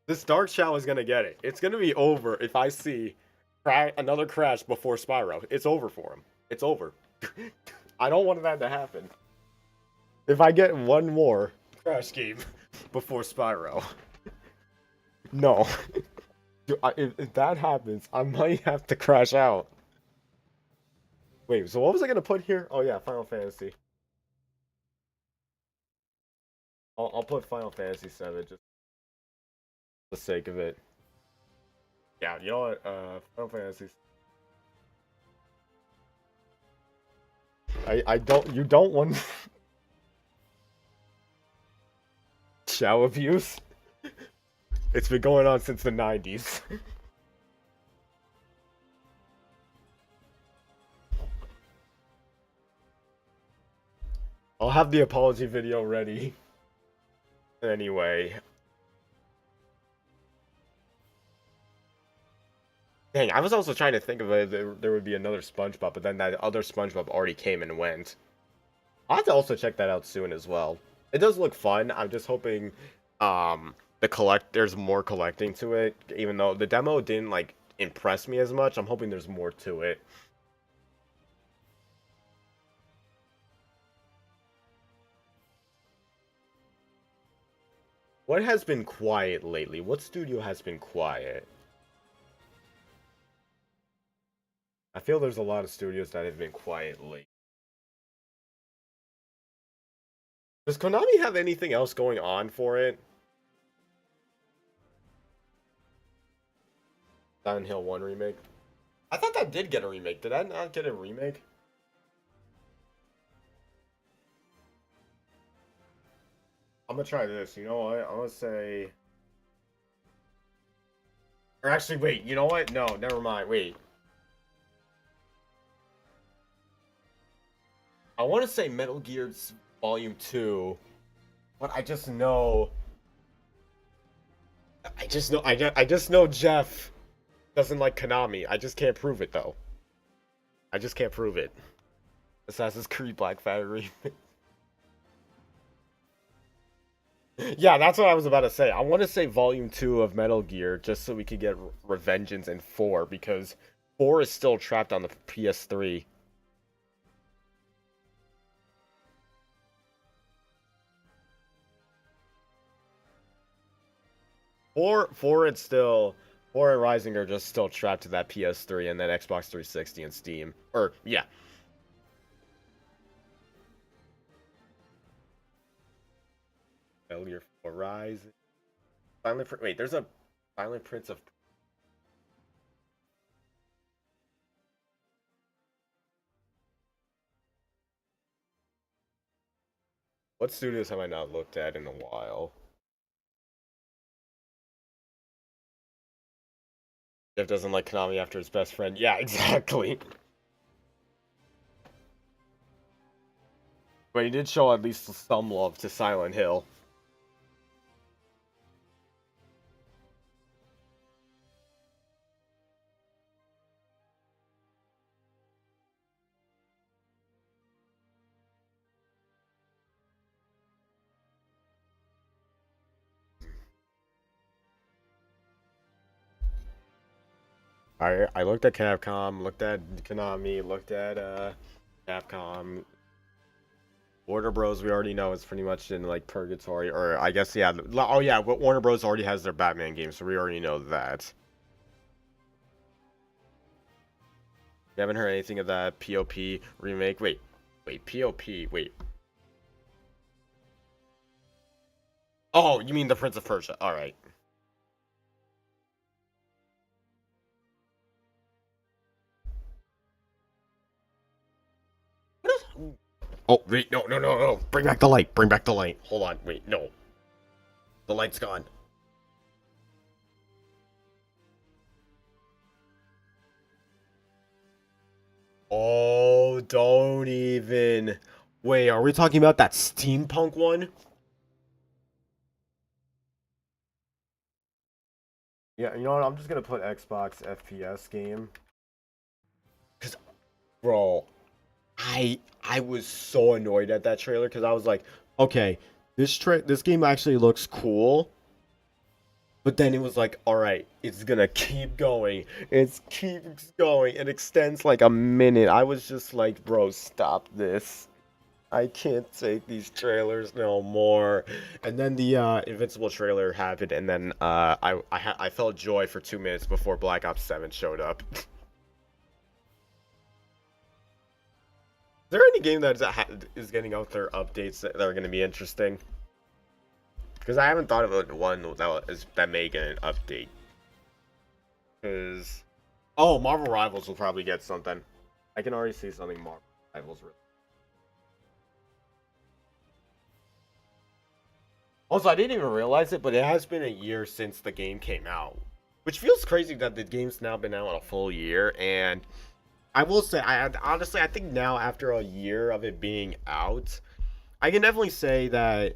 This Dark Chow is gonna get it. It's gonna be over if I see another Crash before Spyro. It's over for him. It's over. I don't want that to happen. If I get one more Crash game before Spyro, no. If that happens, I might have to crash out. Wait, so what was I gonna put here? Oh yeah, Final Fantasy. I'll put Final Fantasy VII just for the sake of it. Yeah, you know what? Final Fantasy. You don't want Chow abuse? It's been going on since the 90s. I'll have the apology video ready. Anyway. Dang, I was also trying to think of it. There would be another SpongeBob, but then that other SpongeBob already came and went. I'll have to also check that out soon as well. It does look fun. I'm just hoping, there's more collecting to it, even though the demo didn't like impress me as much. I'm hoping there's more to it. What has been quiet lately? What studio has been quiet? I feel there's a lot of studios that have been quiet lately. Does Konami have anything else going on for it? Silent Hill 1 remake? I thought that did get a remake. Did that not get a remake? I'm gonna try this. You know what? I'm gonna say... Or actually, wait. You know what? No, never mind. Wait. I want to say Metal Gear Volume 2, but I just know... I just know Jeff doesn't like Konami. I just can't prove it, though. I just can't prove it. Assassin's Creed Black Flag remake. Yeah, that's what I was about to say. I want to say Volume 2 of Metal Gear just so we could get Revengeance in 4 because 4 is still trapped on the PS3. Four and still 4 and Rising are just still trapped to that PS3 and then Xbox 360 and Steam. Or yeah. Metal Gear 4 Rising. Wait, there's a Silent Prince of... What studios have I not looked at in a while? Jeff doesn't like Konami after his best friend. Yeah, exactly. But he did show at least some love to Silent Hill. I looked at Capcom, looked at Konami, looked at Capcom. Warner Bros. We already know is pretty much in like purgatory, or I guess yeah. Oh yeah, but Warner Bros. Already has their Batman game, so we already know that. You haven't heard anything of that POP remake? Wait, POP. Wait. Oh, you mean the Prince of Persia? All right. Oh, wait, no. Bring back the light. Bring back the light. Hold on. Wait, no. The light's gone. Oh, don't even. Wait, are we talking about that steampunk one? Yeah, you know what? I'm just gonna put Xbox FPS game. Cause, bro, I was so annoyed at that trailer because I was like, okay, this game actually looks cool. But then it was like, all right, it's gonna keep going. It keeps going. It extends like a minute. I was just like, bro, stop this. I can't take these trailers no more. And then the Invincible trailer happened, and then I felt joy for 2 minutes before Black Ops 7 showed up. Is there any game that is getting out their updates that are going to be interesting? Because I haven't thought of one that may get an update. Because... Oh, Marvel Rivals will probably get something. I can already see something Marvel Rivals. Also, I didn't even realize it, but it has been a year since the game came out. Which feels crazy that the game's now been out a full year, and... I will say, honestly, I think now after a year of it being out, I can definitely say that,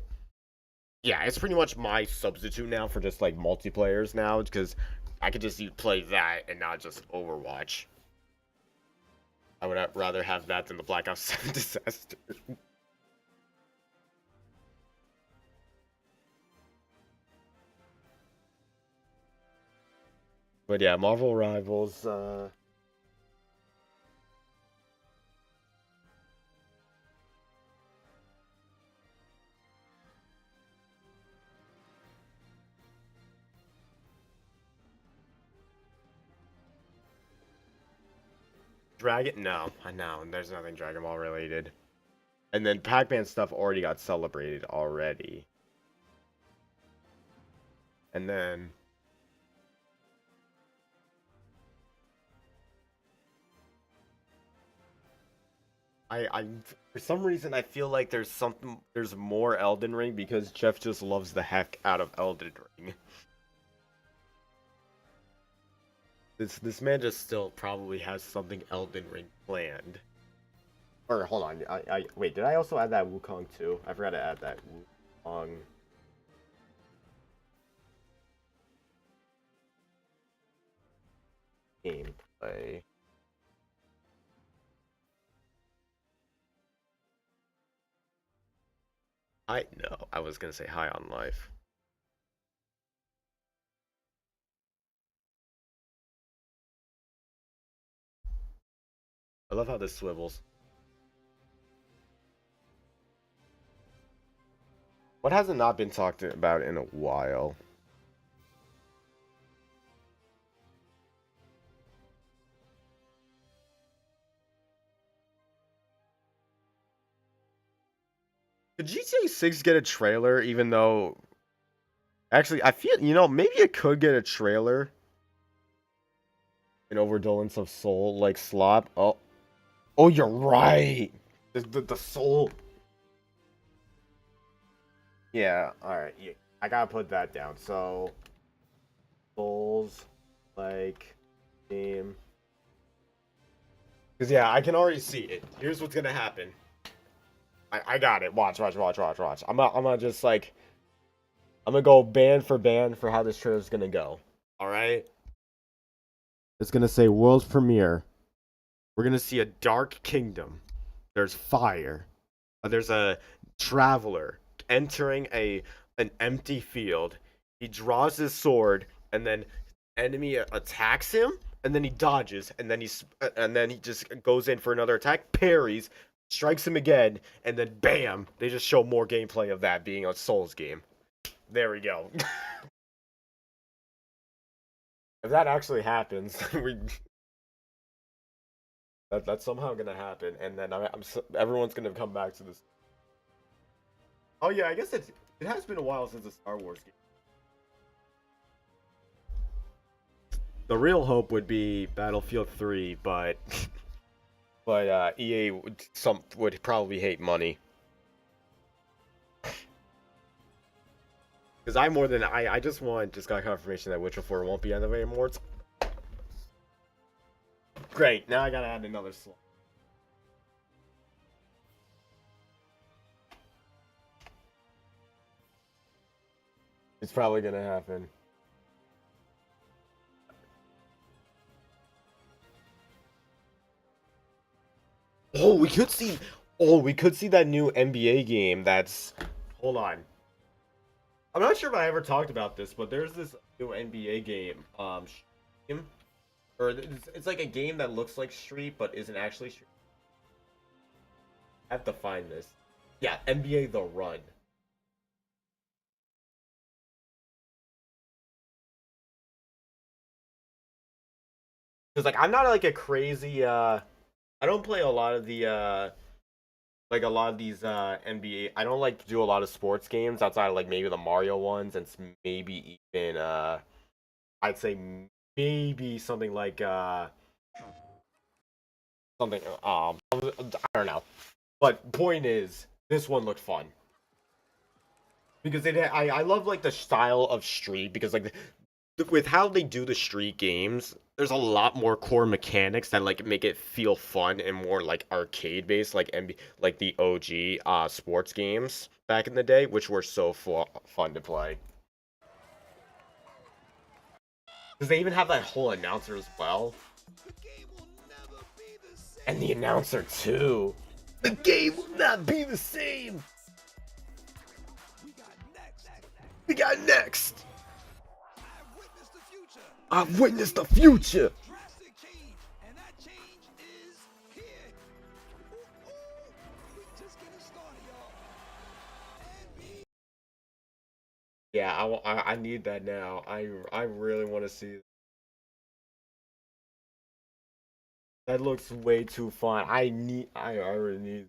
yeah, it's pretty much my substitute now for just like multiplayers now, because I could just play that and not just Overwatch. I would rather have that than the Black Ops 7 disaster. But yeah, Marvel Rivals. Dragon? No, I know. There's nothing Dragon Ball related. And then Pac-Man stuff already got celebrated already. And then I for some reason I feel like there's more Elden Ring because Jeff just loves the heck out of Elden Ring. This man just still probably has something Elden Ring planned. Or hold on, I wait, did I also add that Wukong too? I forgot to add that Wukong. Gameplay. I know. I was gonna say hi on life. I love how this swivels. What hasn't not been talked about in a while? Did GTA 6 get a trailer even though actually I feel maybe it could get a trailer in Overdolence of Soul like Slop. Oh, you're right. The soul. Yeah, alright. Yeah, I gotta put that down. So Souls like game. Because yeah, I can already see it. Here's what's gonna happen. I got it. Watch. I'm gonna just like I'm gonna go band for how this trailer's gonna go. Alright? It's gonna say world's premiere. We're gonna see a dark kingdom. There's fire. There's a traveler entering an empty field. He draws his sword, and then enemy attacks him, and then he dodges, and then he just goes in for another attack, parries, strikes him again, and then bam! They just show more gameplay of that being a Souls game. There we go. If that actually happens, that's somehow gonna happen, and then everyone's gonna come back to this. Oh yeah, I guess it has been a while since a Star Wars game. The real hope would be Battlefield 3, but EA would probably hate money. Because I just got confirmation that Witcher 4 won't be on the way anymore. Great, now I gotta add another slot. It's probably gonna happen. We could see that new NBA game that's hold on. I'm not sure if I ever talked about this, but there's this new NBA game, or it's like a game that looks like Street but isn't actually Street. I have to find this. Yeah, NBA The Run. Because like I'm not like a crazy I don't play a lot of the like a lot of these NBA. I don't like to do a lot of sports games outside of like maybe the Mario ones and maybe even I'd say maybe something like something I don't know. But point is this one looked fun. Because I love like the style of Street because like with how they do the Street games, there's a lot more core mechanics that like make it feel fun and more like arcade based, like like the OG sports games back in the day, which were so fun to play. Because they even have that whole announcer as well, and the announcer too. The game will not be the same. We got next. I've witnessed the future. Drastic change, and that change is here. Ooh, ooh. We just getting started, y'all. And be Yeah, I need that now. I really want to see. That looks way too fun. I already need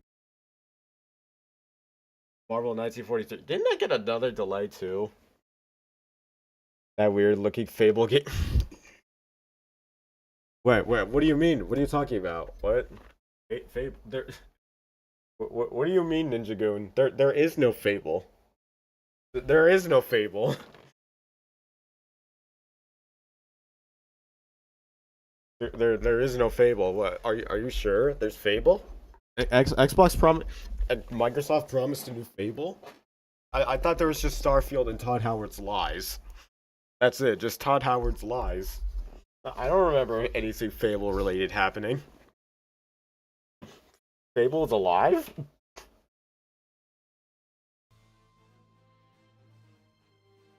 Marvel 1943. Didn't I get another delay too? That weird looking Fable game. Wait, what do you mean? What are you talking about? What? Fable? There. What do you mean, Ninja Goon? There is no Fable. There is no Fable. There is no Fable. What? Are you sure? There's Fable? Xbox Microsoft promised a new Fable? I thought there was just Starfield and Todd Howard's lies. That's it, just Todd Howard's lies. I don't remember anything Fable related happening. Fable is alive?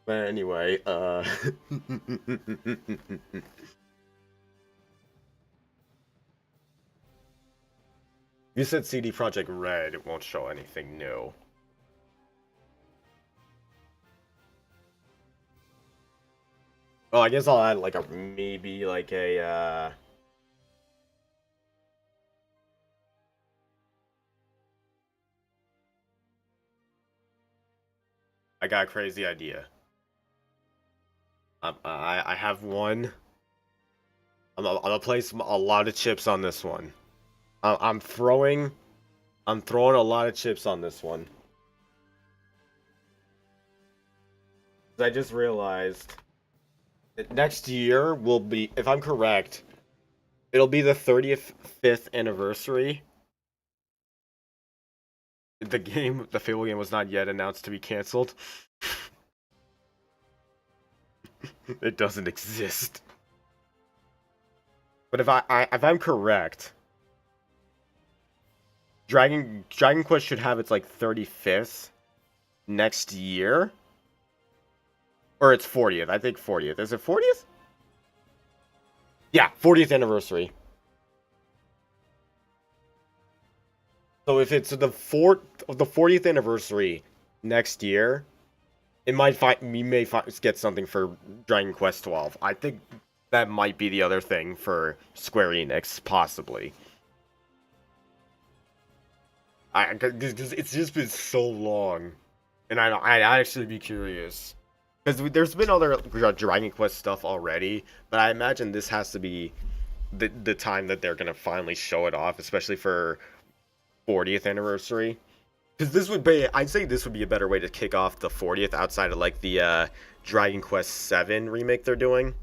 But anyway, you said CD Projekt Red, it won't show anything new. Oh, I guess I'll add like maybe like a I got a crazy idea. I have one. I'm gonna place a lot of chips on this one. I'm throwing a lot of chips on this one. I just realized that next year will be, if I'm correct, it'll be the 35th anniversary. The Fable game was not yet announced to be canceled. It doesn't exist. But if I'm correct, Dragon Quest should have its like 35th next year. Or it's 40th. I think 40th. Is it 40th? Yeah, 40th anniversary. So if it's the 40th anniversary next year, we may get something for Dragon Quest 12. I think that might be the other thing for Square Enix, possibly. Because it's just been so long, and I'd actually be curious. Because there's been other Dragon Quest stuff already, but I imagine this has to be the time that they're gonna finally show it off, especially for 40th anniversary. Because I'd say this would be a better way to kick off the 40th outside of like the Dragon Quest 7 remake they're doing.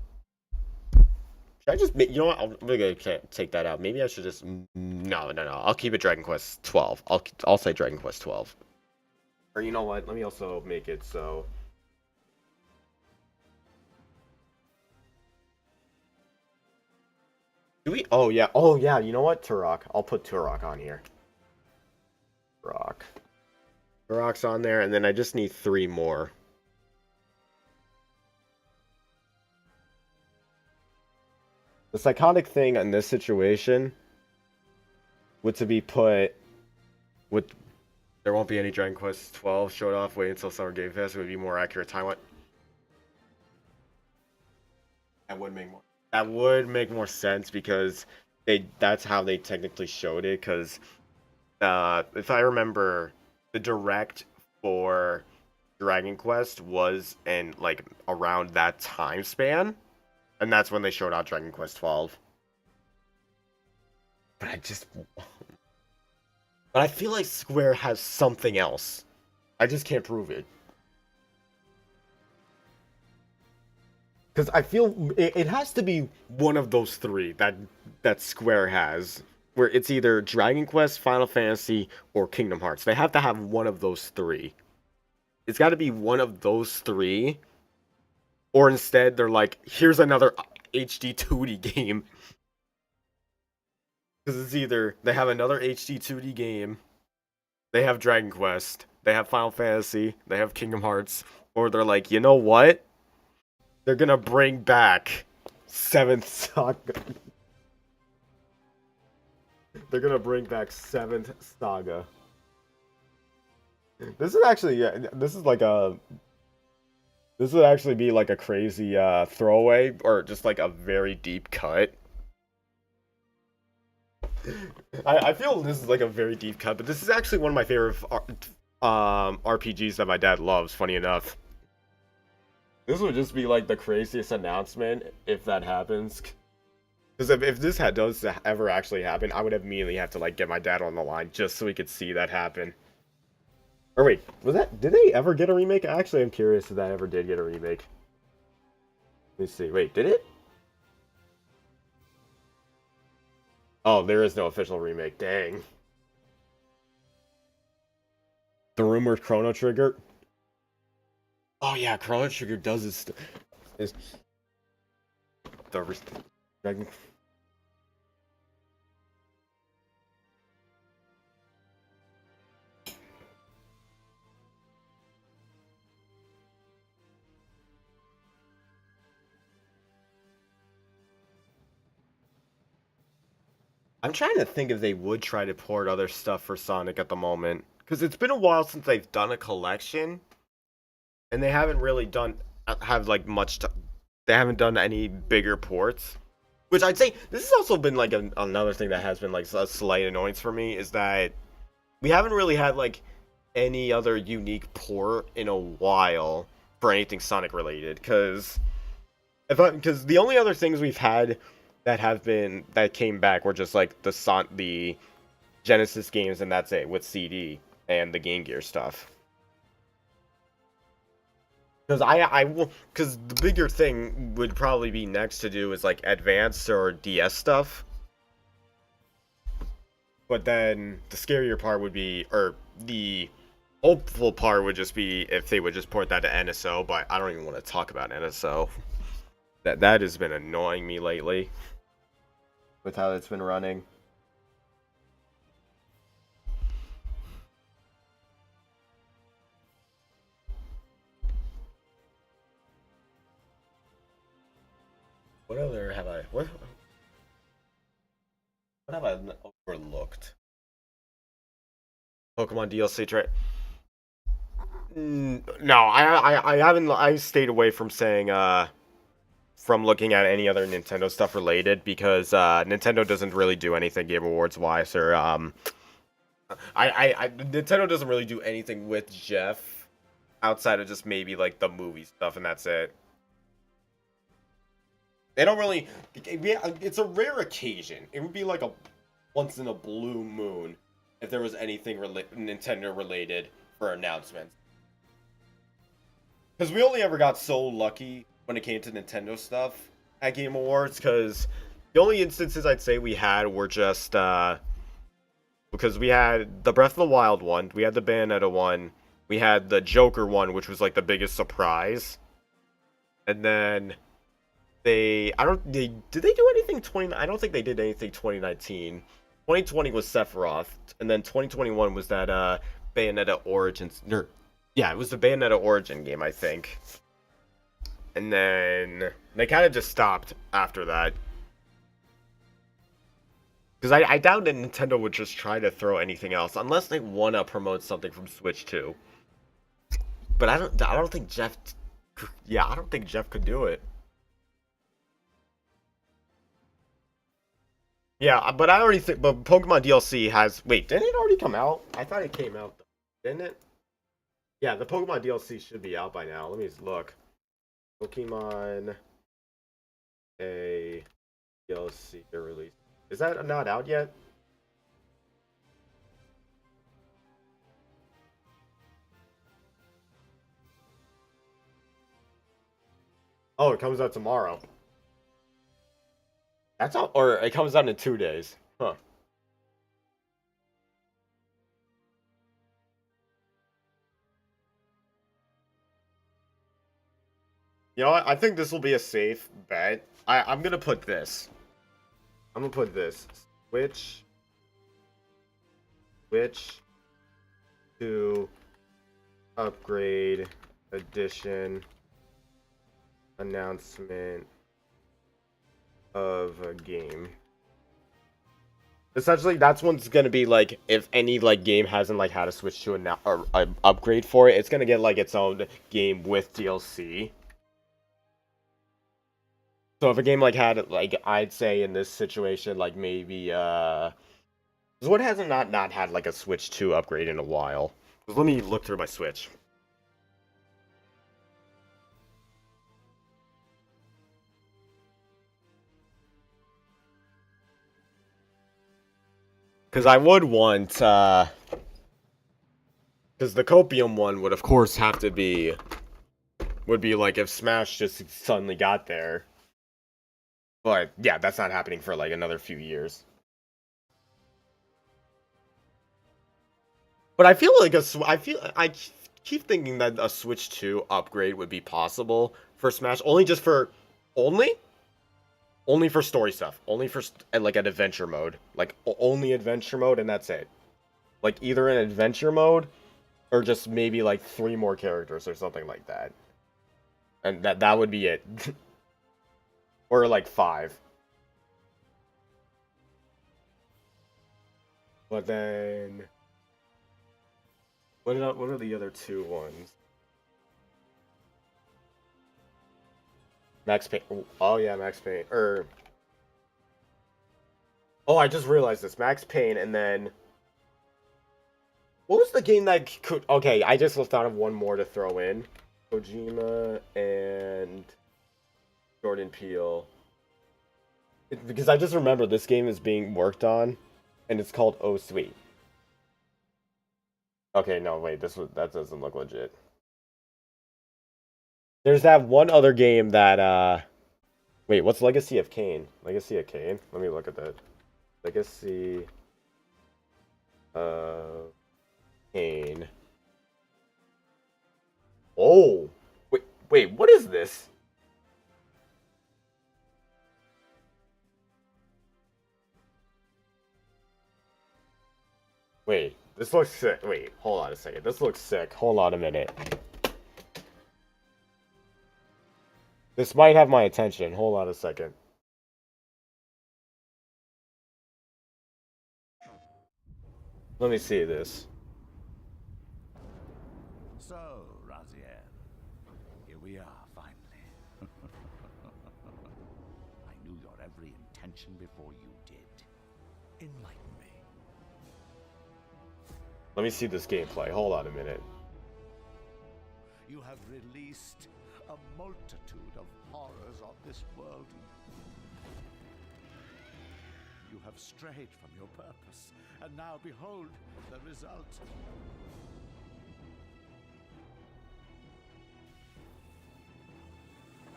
Should I just, you know what? I'm gonna take that out. Maybe I should just, no. I'll keep it Dragon Quest 12. I'll say Dragon Quest 12. Or you know what? Let me also make it so. Do we? Oh yeah. You know what? Turok. I'll put Turok on here. Turok's on there, and then I just need 3 more. The psychotic thing in this situation would to be put. There won't be any Dragon Quest 12 showed off. Wait until Summer Game Fest. It would be more accurate timeline. That would make more sense because that's how they technically showed it. Because if I remember, the direct for Dragon Quest was in like around that time span, and that's when they showed out Dragon Quest 12. But I feel like Square has something else. I just can't prove it. Because I feel it has to be one of those 3 that Square has. Where it's either Dragon Quest, Final Fantasy, or Kingdom Hearts. They have to have one of those 3. It's got to be one of those 3. Or instead, they're like, here's another HD 2D game. Because it's either they have another HD 2D game, they have Dragon Quest, they have Final Fantasy, they have Kingdom Hearts, or they're like, you know what? They're gonna bring back 7th Saga. They're gonna bring back 7th Saga. This is actually, yeah, this is like a... This would actually be like a crazy throwaway, or just like a very deep cut. I feel this is like a very deep cut, but this is actually one of my favorite RPGs that my dad loves, funny enough. This would just be like the craziest announcement if that happens. Because if this does ever actually happen, I would immediately have to like get my dad on the line just so we could see that happen. Or wait, did they ever get a remake? Actually, I'm curious if that ever did get a remake. Let me see. Wait, did it? Oh, there is no official remake. Dang. The rumored Chrono Trigger. Oh yeah, Chrono Trigger does is the Dragon. I'm trying to think if they would try to port other stuff for Sonic at the moment, because it's been a while since they've done a collection, and they haven't really have like much. They haven't done any bigger ports, which I'd say this has also been like another thing that has been like a slight annoyance for me, is that we haven't really had like any other unique port in a while for anything Sonic related, because the only other things we've had that came back were just like the Genesis games, and that's it, with CD and the Game Gear stuff. Because the bigger thing would probably be next to do is like Advance or DS stuff. But then the scarier part would be, or the hopeful part would just be if they would just port that to NSO. But I don't even want to talk about NSO. That has been annoying me lately with how it's been running. What other have I... What have I overlooked? Pokemon DLC trade? No, I haven't... I stayed away from saying, from looking at any other Nintendo stuff related, because, Nintendo doesn't really do anything Game Awards-wise, or, Nintendo doesn't really do anything with Jeff outside of just maybe, like, the movie stuff, and that's it. They don't really... It's a rare occasion. It would be like a once in a blue moon if there was anything Nintendo related for announcements. Because we only ever got so lucky when it came to Nintendo stuff at Game Awards, because the only instances I'd say we had were just... because we had the Breath of the Wild one, we had the Bayonetta one, we had the Joker one, which was like the biggest surprise. And then... did they do anything I don't think they did anything 2019. 2020 was Sephiroth, and then 2021 was that Bayonetta Origins. Yeah, it was the Bayonetta Origin game, I think. And then they kind of just stopped after that. Because I doubt that Nintendo would just try to throw anything else unless they want to promote something from Switch 2. But I don't think Jeff... Yeah, I don't think Jeff could do it. Yeah, but I already think... But Pokemon DLC has... Wait, didn't it already come out? I thought it came out, didn't it? Yeah, the Pokemon DLC should be out by now. Let me just look. Pokemon... A... DLC release. Is that not out yet? Oh, it comes out tomorrow. That's out... Or it comes out in 2 days. Huh. You know what? I think this will be a safe bet. I'm gonna put this. I'm gonna put this. Switch to upgrade edition announcement of a game. Essentially, that's what's gonna be like if any like game hasn't like had a switch to a upgrade for it. It's gonna get like its own game with DLC. So if a game like had like I'd say in this situation like maybe what hasn't not had like a Switch 2 upgrade in a while? 'Cause let me look through my Switch. Because I would want because the Copium one would of course have to be would be like if Smash just suddenly got there. But yeah, that's not happening for like another few years. But I feel like I keep thinking that a Switch 2 upgrade would be possible for Smash only only for story stuff, only for like an adventure mode, like only adventure mode, and that's it. Like either an adventure mode or just maybe like 3 more characters or something like that, and that would be it, or like 5. But then what are the other 2 ones? Max Payne. Oh yeah, Max Payne. Oh, I just realized this. Max Payne, and then what was the game that could? Okay, I just thought of one more to throw in. Kojima and Jordan Peele. Because I just remember this game is being worked on, and it's called Oh Sweet. Okay, no, wait, that doesn't look legit. There's that one other game that wait, what's Legacy of Kain? Legacy of Kain? Let me look at that. Legacy of Kain. Oh, wait, what is this? Wait, this looks sick. Wait, hold on a second. This looks sick. Hold on a minute. This might have my attention. Hold on a second. Let me see this. So, Raziel, here we are finally. I knew your every intention before you did. Enlighten me. Let me see this gameplay. Hold on a minute. You have released a multitude of horrors on this world. You have strayed from your purpose, and now behold the result.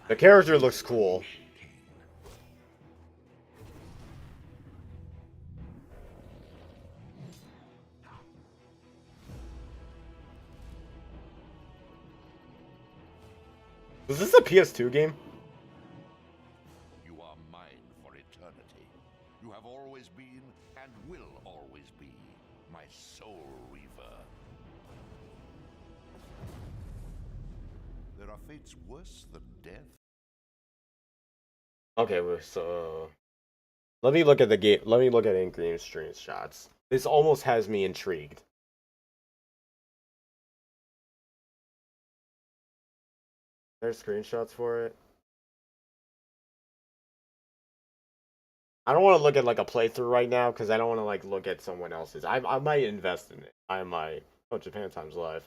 The character looks cool. Is this a PS2 game? You are mine for eternity. You have always been and will always be my soul reaver. There are fates worse than death. Okay, so let me look at the game. Let me look at in-game screenshots. This almost has me intrigued. There's screenshots for it. I don't want to look at like a playthrough right now because I don't want to like look at someone else's. I might invest in it. I might. Oh, Japan Times Live.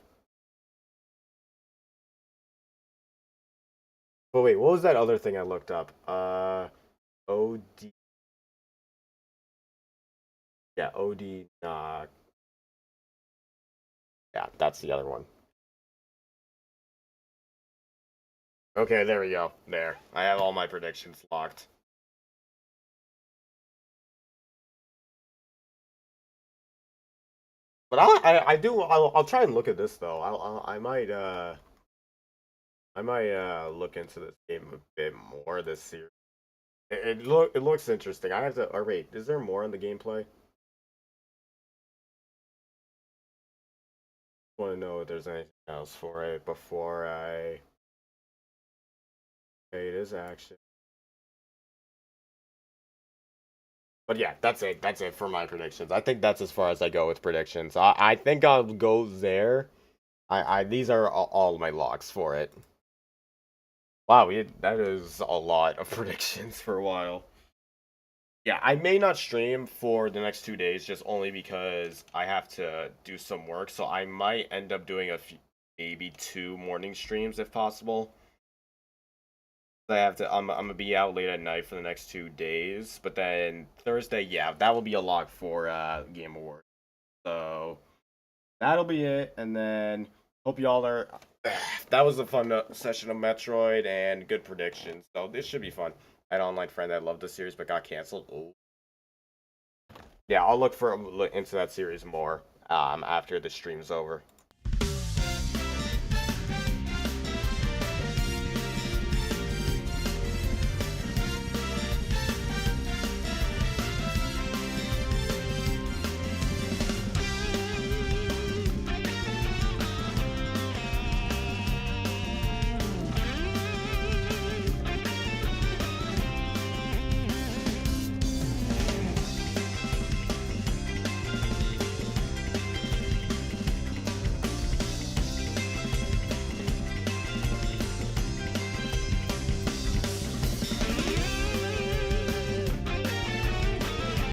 But wait, what was that other thing I looked up? OD. Yeah, OD. Yeah, that's the other one. Okay, there we go. There. I have all my predictions locked. But I'll try and look at this though. I might look into this game a bit more this series. It looks interesting. I have to. Or wait, is there more in the gameplay? I want to know if there's anything else for it before I. Okay, it is action. But yeah, that's it. That's it for my predictions. I think that's as far as I go with predictions. I think I'll go there. These are all my locks for it. Wow, that is a lot of predictions for a while. Yeah, I may not stream for the next 2 days just only because I have to do some work. So I might end up doing maybe 2 morning streams if possible. I'm gonna be out late at night for the next 2 days, but then Thursday, yeah, that will be a lock for Game Awards. So that'll be it, and then hope y'all are. That was a fun session of Metroid and good predictions. So this should be fun. I had an online friend that loved the series but got canceled. Oh. Yeah, I'll look into that series more after the stream's over.